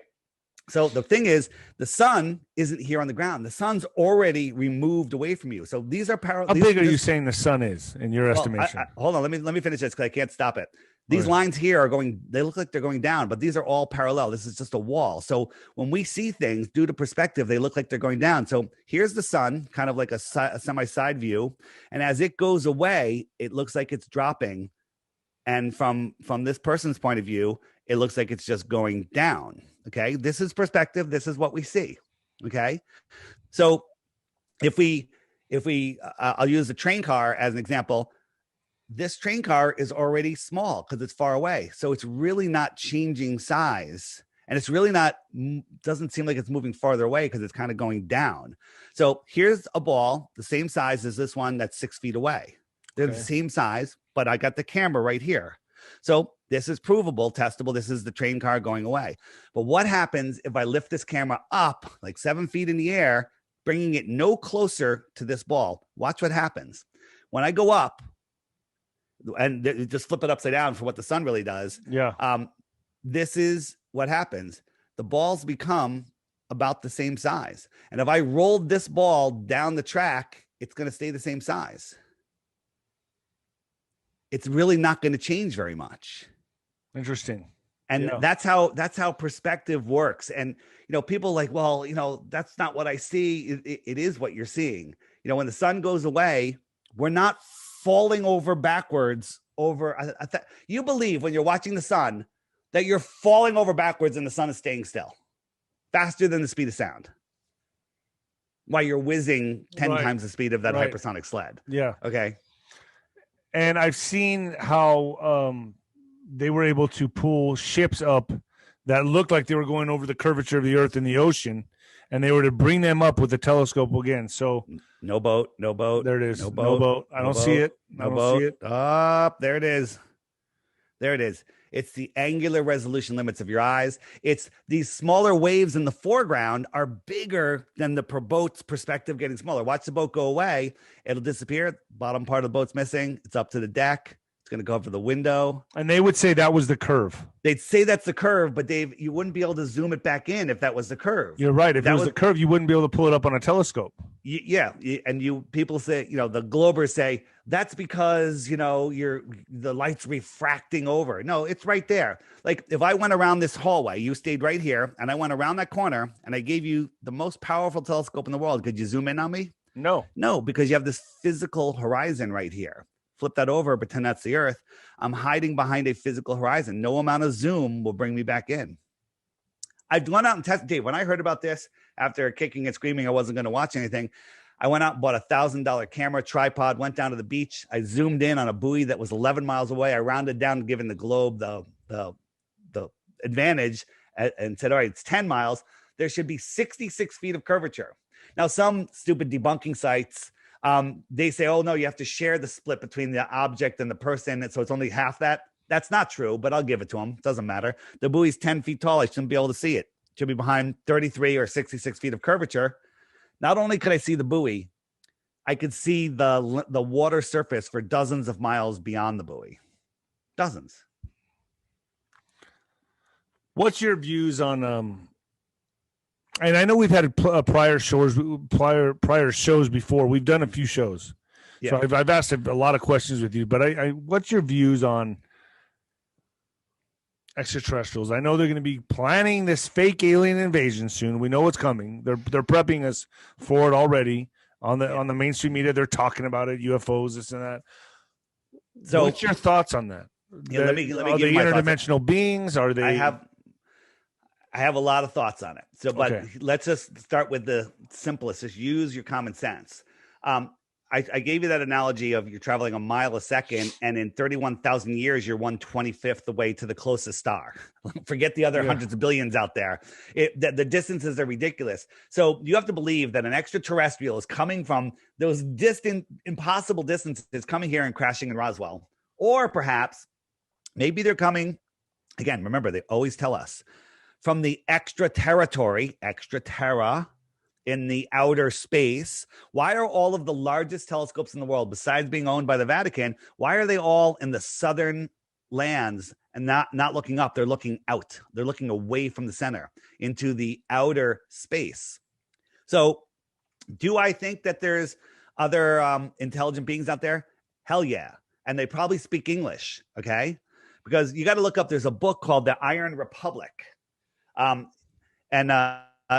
So the thing is, the sun isn't here on the ground. The sun's already removed away from you. So these are parallel. How big are you saying the sun is in your estimation? Hold on. Let me finish this because I can't stop it. These lines here they look like they're going down, but these are all parallel. This is just a wall. So when we see things due to perspective, they look like they're going down. So here's the sun, kind of like a semi-side view. And as it goes away, it looks like it's dropping. And from this person's point of view, it looks like it's just going down. Okay. This is perspective. This is what we see. Okay. So if we I'll use the train car as an example. This train car is already small because it's far away. So it's really not changing size. And it's really doesn't seem like it's moving farther away because it's kind of going down. So here's a ball, the same size as this one that's 6 feet away. They're the same size, but I got the camera right here. So this is provable, testable. This is the train car going away. But what happens if I lift this camera up like 7 feet in the air, bringing it no closer to this ball? Watch what happens. When I go up, and just flip it upside down for what the sun really does. Yeah. This is what happens. The balls become about the same size. And if I rolled this ball down the track, it's going to stay the same size. It's really not going to change very much. Interesting. And that's how perspective works. And, people are like, well, that's not what I see. It is what you're seeing. When the sun goes away, we're not falling over backwards over. You believe when you're watching the sun that you're falling over backwards and the sun is staying still faster than the speed of sound while you're whizzing 10 times the speed of that hypersonic sled. Yeah. Okay. And I've seen how they were able to pull ships up that looked like they were going over the curvature of the earth in the ocean, and they were to bring them up with a telescope again. So no boat. There it is. No boat. I don't see it. I don't see it. There it is. There it is. It's the angular resolution limits of your eyes. It's these smaller waves in the foreground are bigger than the boat's perspective getting smaller. Watch the boat go away. It'll disappear. Bottom part of the boat's missing. It's up to the deck. It's going to go over the window. And they would say that was the curve. They'd say that's the curve, but Dave, you wouldn't be able to zoom it back in if that was the curve. You're right. If that was the curve, you wouldn't be able to pull it up on a telescope. Yeah. And people say, the Globers say, that's because, the light's refracting over. No, it's right there. Like if I went around this hallway, you stayed right here, and I went around that corner, and I gave you the most powerful telescope in the world. Could you zoom in on me? No, because you have this physical horizon right here. flip that over, pretend that's the Earth, I'm hiding behind a physical horizon. No amount of zoom will bring me back in. I've gone out and tested. Dave, when I heard about this, after kicking and screaming, I wasn't going to watch anything. I went out and bought $1,000 camera tripod, went down to the beach. I zoomed in on a buoy that was 11 miles away. I rounded down, giving the globe the advantage, and said, all right, it's 10 miles. There should be 66 feet of curvature. Now, some stupid debunking sites, they say, oh, no, you have to share the split between the object and the person. So it's only half that. That's not true, but I'll give it to them. Doesn't matter. The buoy's 10 feet tall. I shouldn't be able to see it. It should be behind 33 or 66 feet of curvature. Not only could I see the buoy, I could see the water surface for dozens of miles beyond the buoy. Dozens. What's your views on and I know we've had prior shows before. We've done a few shows. Yeah. So I've asked a lot of questions with you, but I what's your views on extraterrestrials? I know they're going to be planning this fake alien invasion soon. We know it's coming. They're prepping us for it already on the mainstream media. They're talking about it, UFOs, this and that. So what's your thoughts on that? Yeah, let me are give they interdimensional beings? Are they? I have a lot of thoughts on it. So, but let's just start with the simplest. Just use your common sense. I gave you that analogy of you're traveling a mile a second, and in 31,000 years, you're 1/25th the way to the closest star. Forget the other hundreds of billions out there. The distances are ridiculous. So you have to believe that an extraterrestrial is coming from those distant, impossible distances, coming here and crashing in Roswell. Or perhaps, maybe they're coming, again, remember, they always tell us, from the extra terra, in the outer space. Why are all of the largest telescopes in the world, besides being owned by the Vatican, why are they all in the southern lands and not looking up? They're looking out. They're looking away from the center into the outer space. So do I think that there's other intelligent beings out there? Hell yeah. And they probably speak English, okay? Because you got to look up, there's a book called The Iron Republic.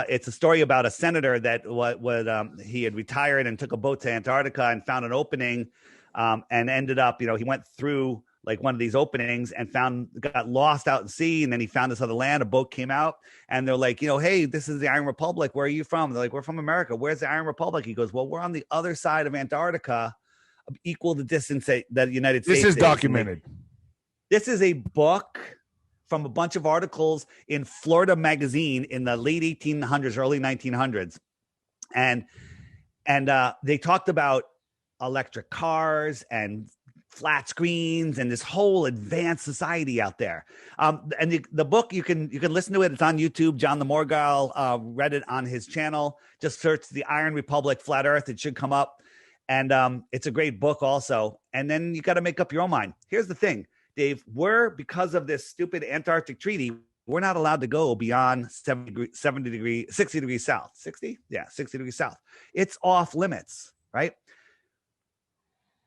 It's a story about a senator that he had retired and took a boat to Antarctica and found an opening, and ended up, he went through like one of these openings and got lost out at sea. And then he found this other land. A boat came out and they're like, hey, this is the Iron Republic. Where are you from? They're like, we're from America. Where's the Iron Republic? He goes, well, we're on the other side of Antarctica, equal the distance that the United States. This is documented. This is a book from a bunch of articles in Florida Magazine in the late 1800s, early 1900s. And they talked about electric cars and flat screens and this whole advanced society out there. And the book, you can listen to it. It's on YouTube. John the Morgile read it on his channel. Just search The Iron Republic, Flat Earth. It should come up. And it's a great book also. And then you got to make up your own mind. Here's the thing, Dave, because of this stupid Antarctic treaty, we're not allowed to go beyond 60 degrees south. 60? Yeah, 60 degrees south. It's off limits, right?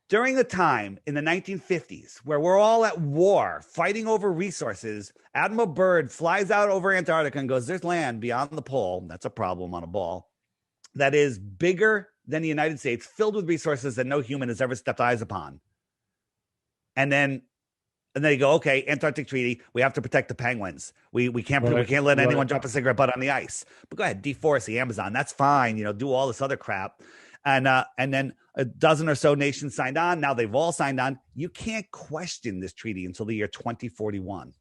During the time in the 1950s where we're all at war, fighting over resources, Admiral Byrd flies out over Antarctica and goes, there's land beyond the pole. That's a problem on a ball. That is bigger than the United States, filled with resources that no human has ever stepped eyes upon. And then they go, okay, Antarctic Treaty, we have to protect the penguins. We can't let anyone drop a cigarette butt on the ice. But go ahead, deforest the Amazon. That's fine. Do all this other crap. And then a dozen or so nations signed on. Now they've all signed on. You can't question this treaty until the year 2041.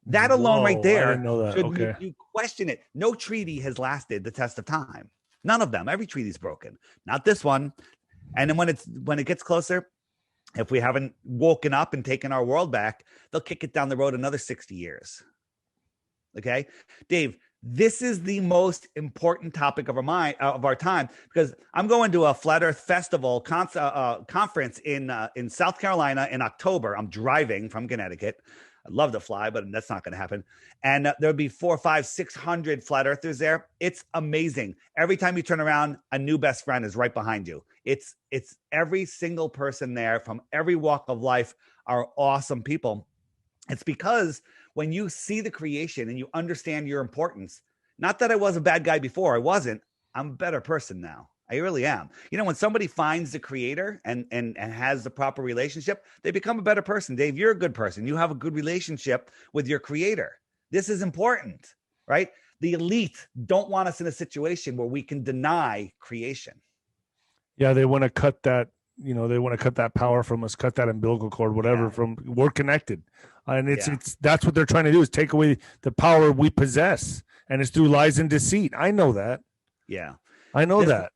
That alone right there, I didn't know that. You question it. No treaty has lasted the test of time. None of them. Every treaty is broken. Not this one. And then when it gets closer, if we haven't woken up and taken our world back, they'll kick it down the road another 60 years. Okay, Dave, this is the most important topic of our time, because I'm going to a Flat Earth Festival conference in South Carolina in October. I'm driving from Connecticut. I'd love to fly, but that's not going to happen. And there'll be 400, 500, 600 flat earthers there. It's amazing. Every time you turn around, a new best friend is right behind you. It's every single person there from every walk of life are awesome people. It's because when you see the creation and you understand your importance, not that I was a bad guy before, I wasn't. I'm a better person now. I really am. You know, when somebody finds the creator and has the proper relationship, they become a better person. Dave, you're a good person. You have a good relationship with your creator. This is important, right? The elite don't want us in a situation where we can deny creation. Yeah, they want to cut that. They want to cut that power from us, cut that umbilical cord, whatever. Yeah. From we're connected, and Yeah. it's that's what they're trying to do is take away the power we possess, and it's through lies and deceit. I know that. Yeah. I know that.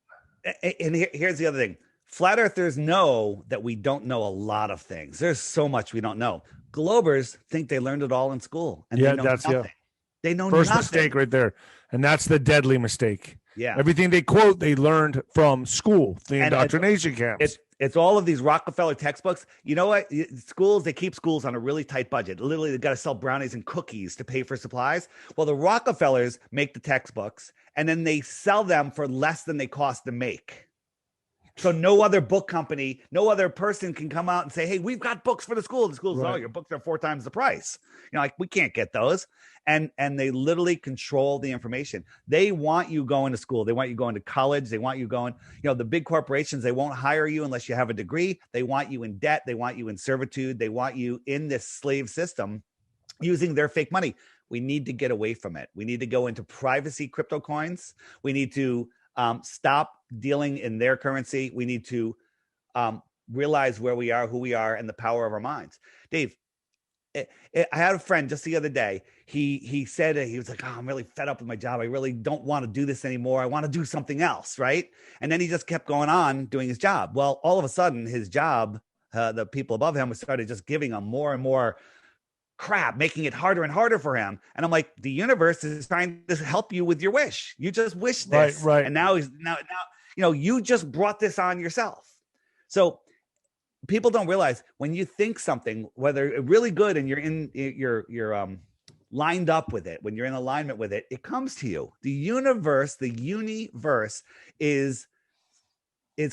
And here's the other thing. Flat earthers know that we don't know a lot of things. There's so much we don't know. Globers think they learned it all in school, and they know nothing. They know First nothing. mistake right there, and that's the deadly mistake. Yeah. Everything they quote, they learned from school, the indoctrination camps. It's all of these Rockefeller textbooks. You know what? Schools, they keep schools on a really tight budget. Literally, they've got to sell brownies and cookies to pay for supplies. Well, the Rockefellers make the textbooks, and then they sell them for less than they cost to make. So no other book company, no other person can come out and say, hey, we've got books for the school. The school's, oh, your books are 4 times the price. Like, we can't get those. And they literally control the information. They want you going to school. They want you going to college. They want you going, the big corporations, they won't hire you unless you have a degree. They want you in debt. They want you in servitude. They want you in this slave system using their fake money. We need to get away from it. We need to go into privacy crypto coins. We need to stop dealing in their currency. We need to realize where we are, who we are, and the power of our minds. Dave, I had a friend just the other day. He said, he was like, oh, I'm really fed up with my job. I really don't want to do this anymore. I want to do something else, right? And then he just kept going on doing his job. Well, all of a sudden, his job, the people above him started just giving him more and more crap, making it harder and harder for him. And I'm like, the universe is trying to help you with your wish. You just wish this. Right. And now you just brought this on yourself. So people don't realize when you think something, whether really good and you're lined up with it, when you're in alignment with it, it comes to you. The universe is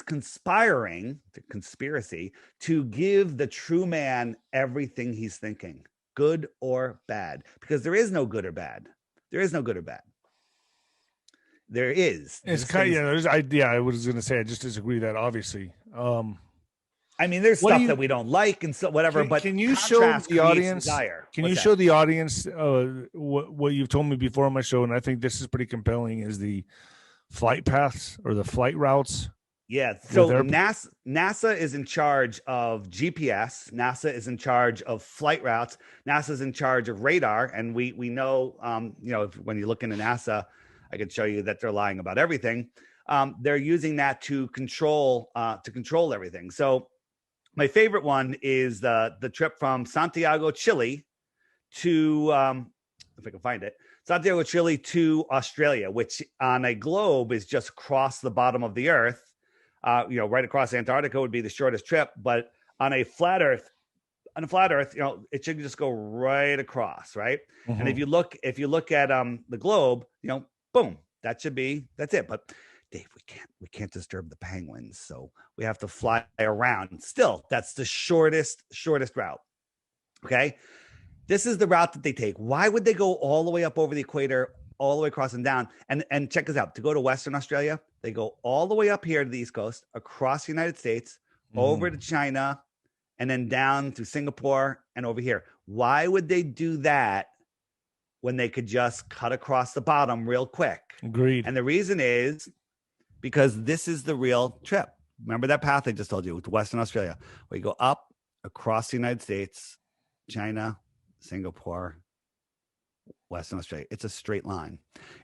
conspiring, the conspiracy, to give the true man everything he's thinking, good or bad, because there is no good or bad. There is no good or bad. There is. It's kind of, I was going to say, I just disagree with that, obviously. I mean, there's stuff that we don't like and so whatever, but can you show the audience, show the audience what you've told me before on my show, and I think this is pretty compelling, is the flight paths or the flight routes? Yeah. So NASA is in charge of GPS. NASA is in charge of flight routes. NASA is in charge of radar. And we know, when you look into NASA, I can show you that they're lying about everything. They're using that to control everything. So my favorite one is the trip from Santiago, Chile to, if I can find it, Santiago, Chile to Australia, which on a globe is just across the bottom of the earth. Right across Antarctica would be the shortest trip, but on a flat earth, it should just go right across, right? Mm-hmm. And if you look at the globe, boom, that's it. But Dave, we can't disturb the penguins, so we have to fly around. Still, that's the shortest route. Okay, this is the route that they take. Why would they go all the way up over the equator, all the way across and down? And check this out. To go to Western Australia, they go all the way up here to the East Coast, across the United States, over to China, and then down to Singapore and over here. Why would they do that when they could just cut across the bottom real quick? Agreed. And the reason is because this is the real trip. Remember that path I just told you to Western Australia, where you go up across the United States, China, Singapore, Western Australia. It's a straight line.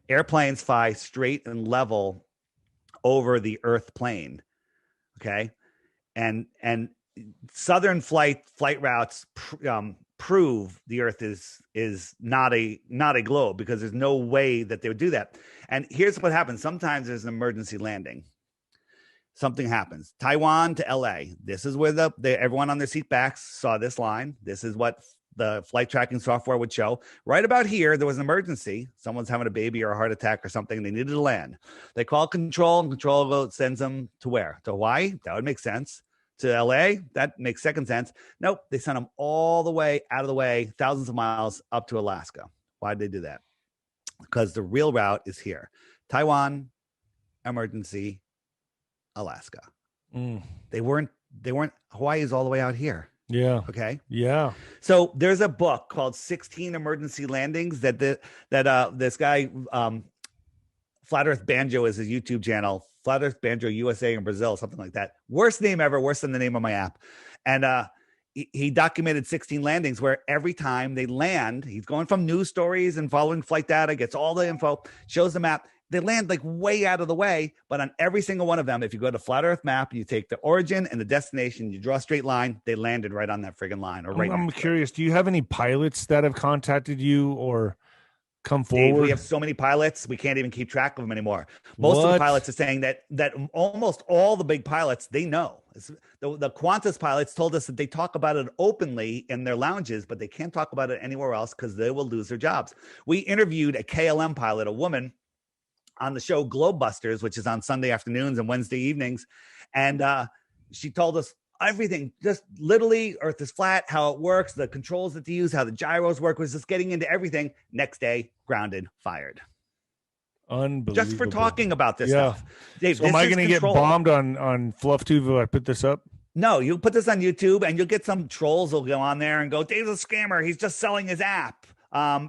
Airplanes fly straight and level over the Earth plane. Okay. And southern flight routes prove the Earth is not a globe, because there's no way that they would do that. And here's what happens. Sometimes there's an emergency landing. Something happens. Taiwan to LA. This is where everyone on their seat backs saw this line. This is what the flight tracking software would show. Right about here, there was an emergency. Someone's having a baby or a heart attack or something, and they needed to land. They call control, and control sends them to where? To Hawaii? That would make sense. To LA? That makes second sense. Nope. They sent them all the way out of the way, thousands of miles up to Alaska. Why did they do that? Because the real route is here. Taiwan, emergency, Alaska. Mm. They weren't. Hawaii is all the way out here. Yeah. Okay. Yeah. So there's a book called 16 Emergency Landings that this guy, Flat Earth Banjo is his YouTube channel, Flat Earth Banjo USA in Brazil, something like that. Worst name ever, worse than the name of my app. And he documented 16 landings where every time they land, he's going from news stories and following flight data, gets all the info, shows the map. They land like way out of the way, but on every single one of them, if you go to Flat Earth map, you take the origin and the destination, you draw a straight line, they landed right on that friggin' line. Or right. I'm curious. Do you have any pilots that have contacted you or come forward? Dave, we have so many pilots, we can't even keep track of them anymore. Most of the pilots are saying that almost all the big pilots, they know. The Qantas pilots told us that they talk about it openly in their lounges, but they can't talk about it anywhere else because they will lose their jobs. We interviewed a KLM pilot, a woman, on the show Globebusters, which is on Sunday afternoons and Wednesday evenings. And she told us everything, just literally Earth is flat, how it works, the controls that they use, how the gyros work, was just getting into everything. Next day, grounded, fired. Unbelievable. Just for talking about this stuff. Dave, so am I going to get bombed on FluffTube if I put this up? No, you put this on YouTube and you'll get some trolls who'll go on there and go, Dave's a scammer. He's just selling his app.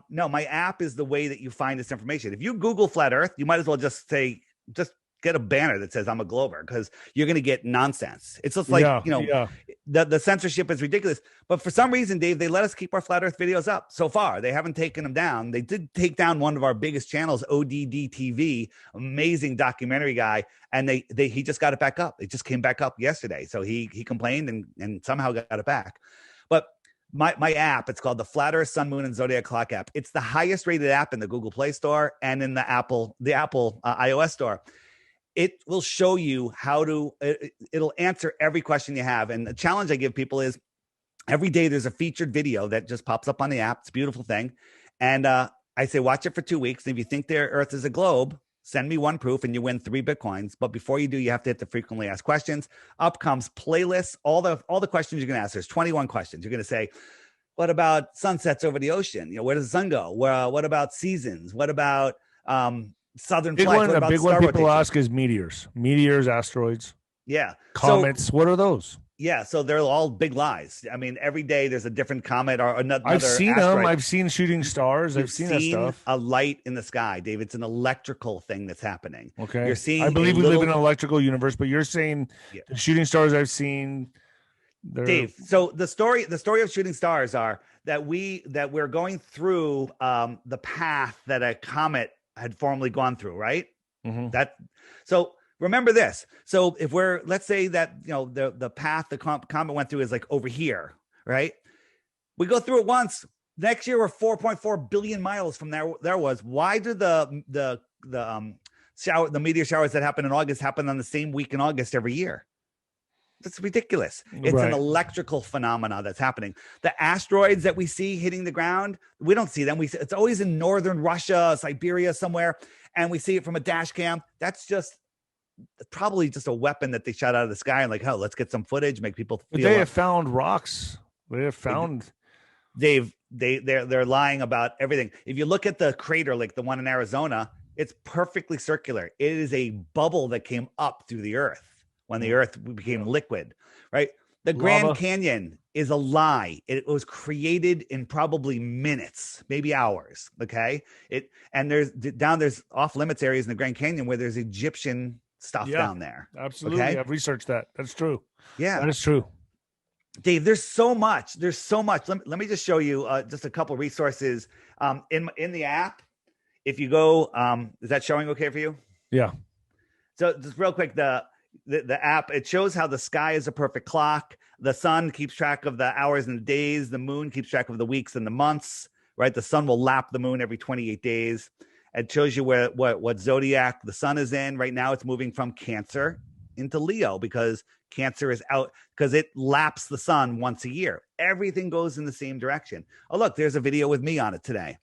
No, my app is the way that you find this information. If you Google Flat Earth, you might as well just get a banner that says I'm a Glober, because you're going to get nonsense. It's just like, the censorship is ridiculous. But for some reason, Dave, they let us keep our Flat Earth videos up so far. They haven't taken them down. They did take down one of our biggest channels, ODD TV, amazing documentary guy. And he just got it back up. It just came back up yesterday. So he complained and somehow got it back. But my app, it's called the Flat Earth, Sun, Moon, and Zodiac Clock app. It's the highest rated app in the Google Play Store and in the Apple iOS store. It will show you it'll answer every question you have. And the challenge I give people is every day there's a featured video that just pops up on the app. It's a beautiful thing. And I say, watch it for 2 weeks. And if you think their Earth is a globe, send me one proof and you win 3 Bitcoins. But before you do, you have to hit the frequently asked questions. Up comes playlists, all the questions you're going to ask. There's 21 questions. You're going to say, what about sunsets over the ocean? Where does the sun go? What about seasons? What about southern flights? A big one people ask is meteors, asteroids. Yeah. Comets. What are those? Yeah. So they're all big lies. I mean, every day there's a different comet or another. I've seen asteroid. them. I've seen shooting stars. I've seen that stuff. A light in the sky, Dave. It's an electrical thing that's happening. Okay. You're seeing. I believe we live in an electrical universe, but you're saying the shooting stars I've seen. Dave, so the story of shooting stars are that we're going through the path that a comet had formerly gone through, right? Mm-hmm. So remember this. So if let's say that the path the comet went through is like over here, right? We go through it once. Next year we're 4.4 billion miles from there was. Why do the meteor showers that happen in August happen on the same week in August every year? That's ridiculous. It's an electrical phenomena that's happening. The asteroids that we see hitting the ground, we don't see them. It's always in northern Russia, Siberia, somewhere, and we see it from a dash cam. That's probably just a weapon that they shot out of the sky and like, let's get some footage, make people feel. But they have found rocks. They have found. They're lying about everything. If you look at the crater, like the one in Arizona, it's perfectly circular. It is a bubble that came up through the earth when the earth became liquid, right? The Grand Canyon is a lie. It was created in probably minutes, maybe hours. Okay. There's off limits areas in the Grand Canyon where there's Egyptian stuff down there. Absolutely. Okay? I've researched that. That's true. Yeah. That is true. Dave, there's so much. Let me just show you just a couple resources in the app. If you go, is that showing okay for you? Yeah. So just real quick, the app, it shows how the sky is a perfect clock. The sun keeps track of the hours and the days. The moon keeps track of the weeks and the months, right? The sun will lap the moon every 28 days. It shows you what zodiac the sun is in. Right now it's moving from Cancer into Leo because Cancer is out because it laps the sun once a year. Everything goes in the same direction. Oh, look, there's a video with me on it today.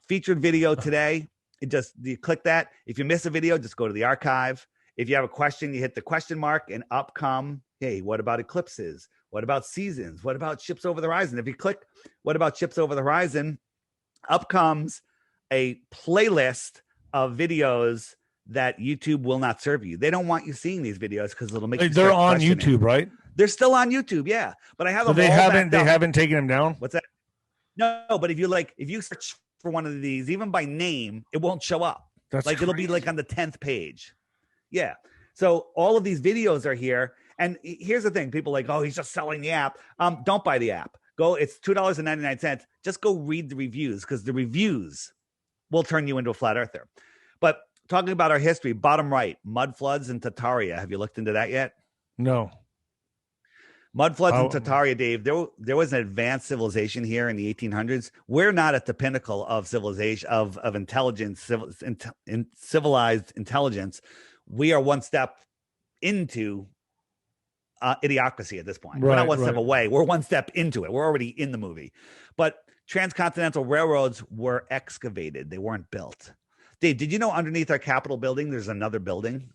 Featured video today. You click that. If you miss a video, just go to the archive. If you have a question, you hit the question mark and up come, hey, what about eclipses? What about seasons? What about ships over the horizon? If you click, what about ships over the horizon? Up comes a playlist of videos that YouTube will not serve you. They don't want you seeing these videos because it'll make you They're start on questioning. YouTube, right? They're still on YouTube, yeah. But I have So them all backed they up. haven't taken them down? What's that? No, but if you search for one of these, even by name, it won't show up. That's like it'll be like on the 10th page. Yeah. So all of these videos are here. And here's the thing. People are like, oh, he's just selling the app. Don't buy the app. It's $2.99. Just go read the reviews, because the reviews will turn you into a flat earther. But talking about our history, bottom right, mud floods in Tartaria. Have you looked into that yet? No. Mud floods in Tartaria, Dave. There was an advanced civilization here in the 1800s. We're not at the pinnacle of civilization, of intelligence, civilized intelligence. We are one step into idiocracy at this point. We're not one step away. We're one step into it. We're already in the movie. But transcontinental railroads were excavated. They weren't built. Dave, did you know underneath our Capitol building, there's another building?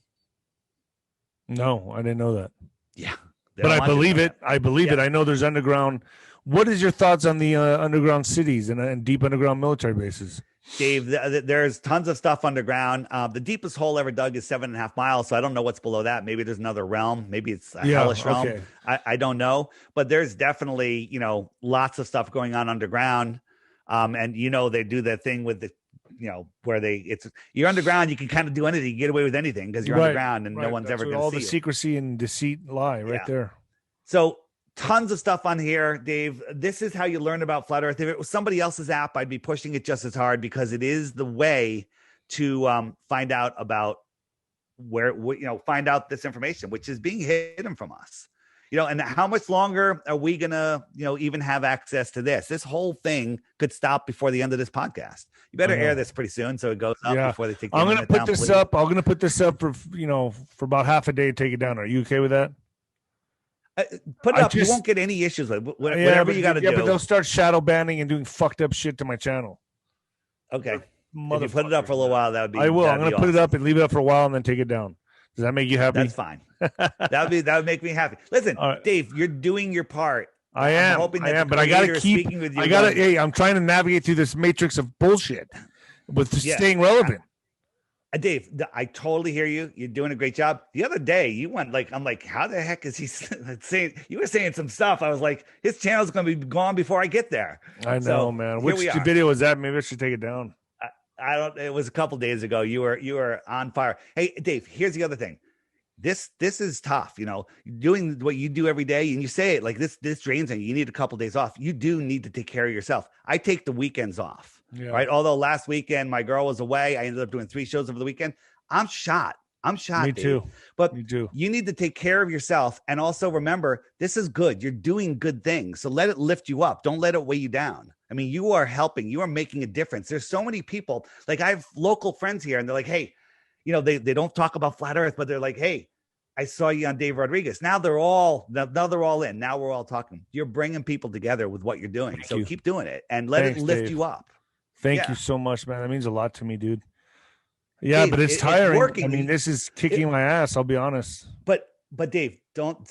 No, I didn't know that. Yeah. But I believe it. I believe it. I know there's underground. What is your thoughts on the underground cities and deep underground military bases? Dave, there's tons of stuff underground. The deepest hole ever dug is 7.5 miles. So I don't know what's below that. Maybe there's another realm. Maybe it's a hellish realm. Okay. I don't know. But there's definitely, lots of stuff going on underground. And, they do that thing with the, where you're underground, you can kind of do anything. You get away with anything because you're underground and no one's ever going to see all the secrecy and deceit lie there. So tons of stuff on here, Dave. This is how you learn about flat earth. If it was somebody else's app, I'd be pushing it just as hard, because it is the way to find out about find out this information, which is being hidden from us. And how much longer are we going to, even have access to this? This whole thing could stop before the end of this podcast. You better air this pretty soon so it goes up before they take the I'm going to put this up. I'm going to put this up for, for about half a day to take it down. Are you okay with that? Put it up. You won't get any issues with it. Whatever you got to do. Yeah, but they'll start shadow banning and doing fucked up shit to my channel. Okay. If you put it up for a little while, that would be. I will. I'm going to put it up and leave it up for a while and then take it down. Does that make you happy? That's fine. that would make me happy. Listen, Dave, you're doing your part. I am, but I gotta keep. I'm trying to navigate through this matrix of bullshit with staying relevant. Dave, I totally hear you. You're doing a great job. The other day, you went I'm like, how the heck is he saying? You were saying some stuff. I was like, his channel's going to be gone before I get there. I know, man. Which video was that? Maybe I should take it down. I don't. It was a couple days ago. You were on fire. Hey, Dave. Here's the other thing. This is tough. Doing what you do every day, and you say it like this drains on you. You need a couple days off. You do need to take care of yourself. I take the weekends off. Yeah. Right. Although last weekend my girl was away, I ended up doing 3 shows over the weekend. I'm shot. Me too. But you need to take care of yourself, and also remember, this is good. You're doing good things, so let it lift you up. Don't let it weigh you down. I mean, you are helping. You are making a difference. There's so many people. Like, I have local friends here, and they're like, hey, they don't talk about flat Earth, but they're like, hey, I saw you on Dave Rodriguez. Now they're all in. Now we're all talking. You're bringing people together with what you're doing. So keep doing it and let it lift you up. Thank you so much, man. That means a lot to me, dude. Yeah, Dave, but it's tiring. I mean, this is kicking my ass. I'll be honest. But Dave, don't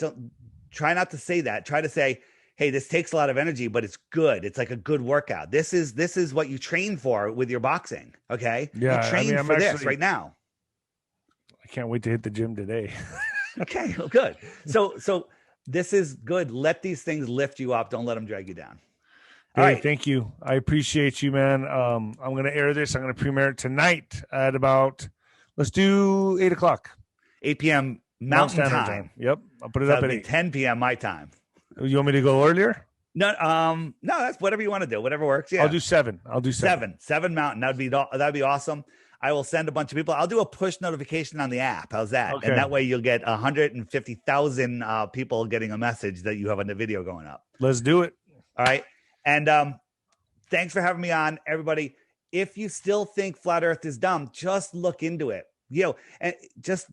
try not to say that. Try to say, hey, this takes a lot of energy, but it's good. It's like a good workout. This is what you train for with your boxing. Okay. Yeah. You train for this right now. I can't wait to hit the gym today. Okay. Well, good. So this is good. Let these things lift you up. Don't let them drag you down. All right. Thank you. I appreciate you, man. I'm going to air this. I'm going to premiere it tonight at about, let's do 8:00. 8 p.m. Mountain time. Yep. I'll put it up at 8. 10 p.m. my time. You want me to go earlier? No, that's whatever you want to do. Whatever works. Yeah. I'll do 7. 7 Mountain. That'd be awesome. I will send a bunch of people. I'll do a push notification on the app. How's that? Okay. And that way you'll get 150,000 people getting a message that you have on the video going up. Let's do it. All right. And thanks for having me on, everybody. If you still think flat Earth is dumb, just look into it. And just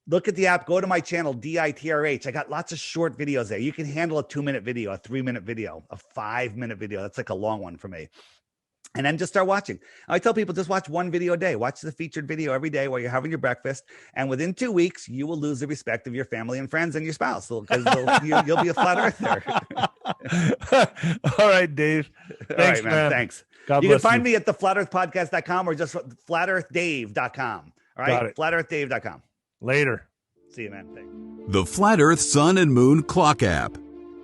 look at the app. Go to my channel, DITRH. I got lots of short videos there. You can handle a 2-minute video, a 3-minute video, a 5-minute video. That's like a long one for me. And then just start watching. I tell people, just watch 1 video a day. Watch the featured video every day while you're having your breakfast. And within 2 weeks, you will lose the respect of your family and friends and your spouse, because you'll be a flat earther. All right, Dave. Thanks, all right, man. Thanks. God you can find me at theflatearthpodcast.com or just flatearthdave.com. All Got right, it. flatearthdave.com. Later. See you, man. Thanks. The Flat Earth Sun and Moon Clock App.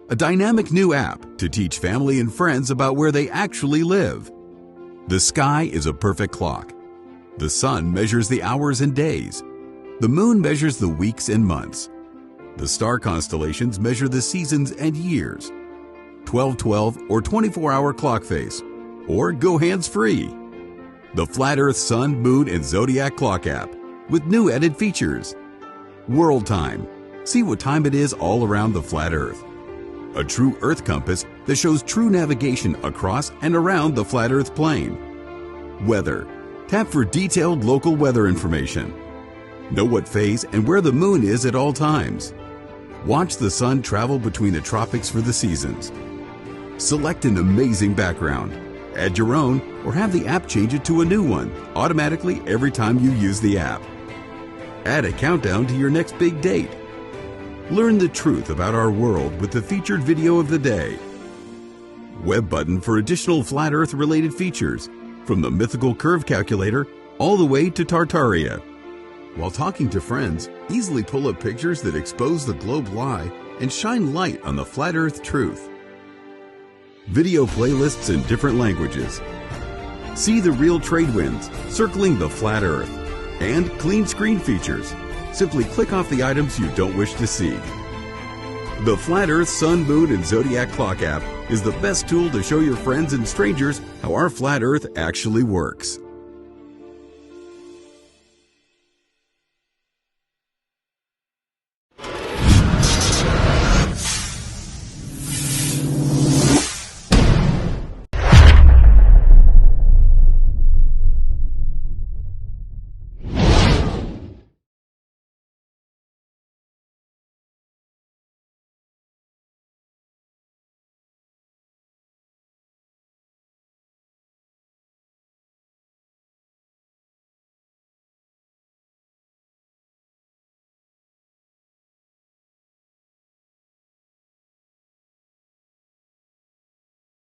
A dynamic new app to teach family and friends about where they actually live. The sky is a perfect clock. The sun measures the hours and days. The moon measures the weeks and months. The star constellations measure the seasons and years. 12/12 or 24-hour clock face. Or go hands-free. The Flat Earth Sun, Moon, and Zodiac Clock App with new added features. World Time. See what time it is all around the flat Earth. A true Earth compass that shows true navigation across and around the flat Earth plane. Weather. Tap for detailed local weather information. Know what phase and where the moon is at all times. Watch the sun travel between the tropics for the seasons. Select an amazing background. Add your own or have the app change it to a new one automatically every time you use the app. Add a countdown to your next big date. Learn the truth about our world with the featured video of the day. Web button for additional flat Earth related features, from the mythical curve calculator all the way to Tartaria. While talking to friends, easily pull up pictures that expose the globe lie and shine light on the flat Earth truth. Video playlists in different languages. See the real trade winds circling the flat Earth. And clean screen features. Simply click off the items you don't wish to see. The Flat Earth Sun, Moon, and Zodiac Clock app is the best tool to show your friends and strangers how our flat Earth actually works.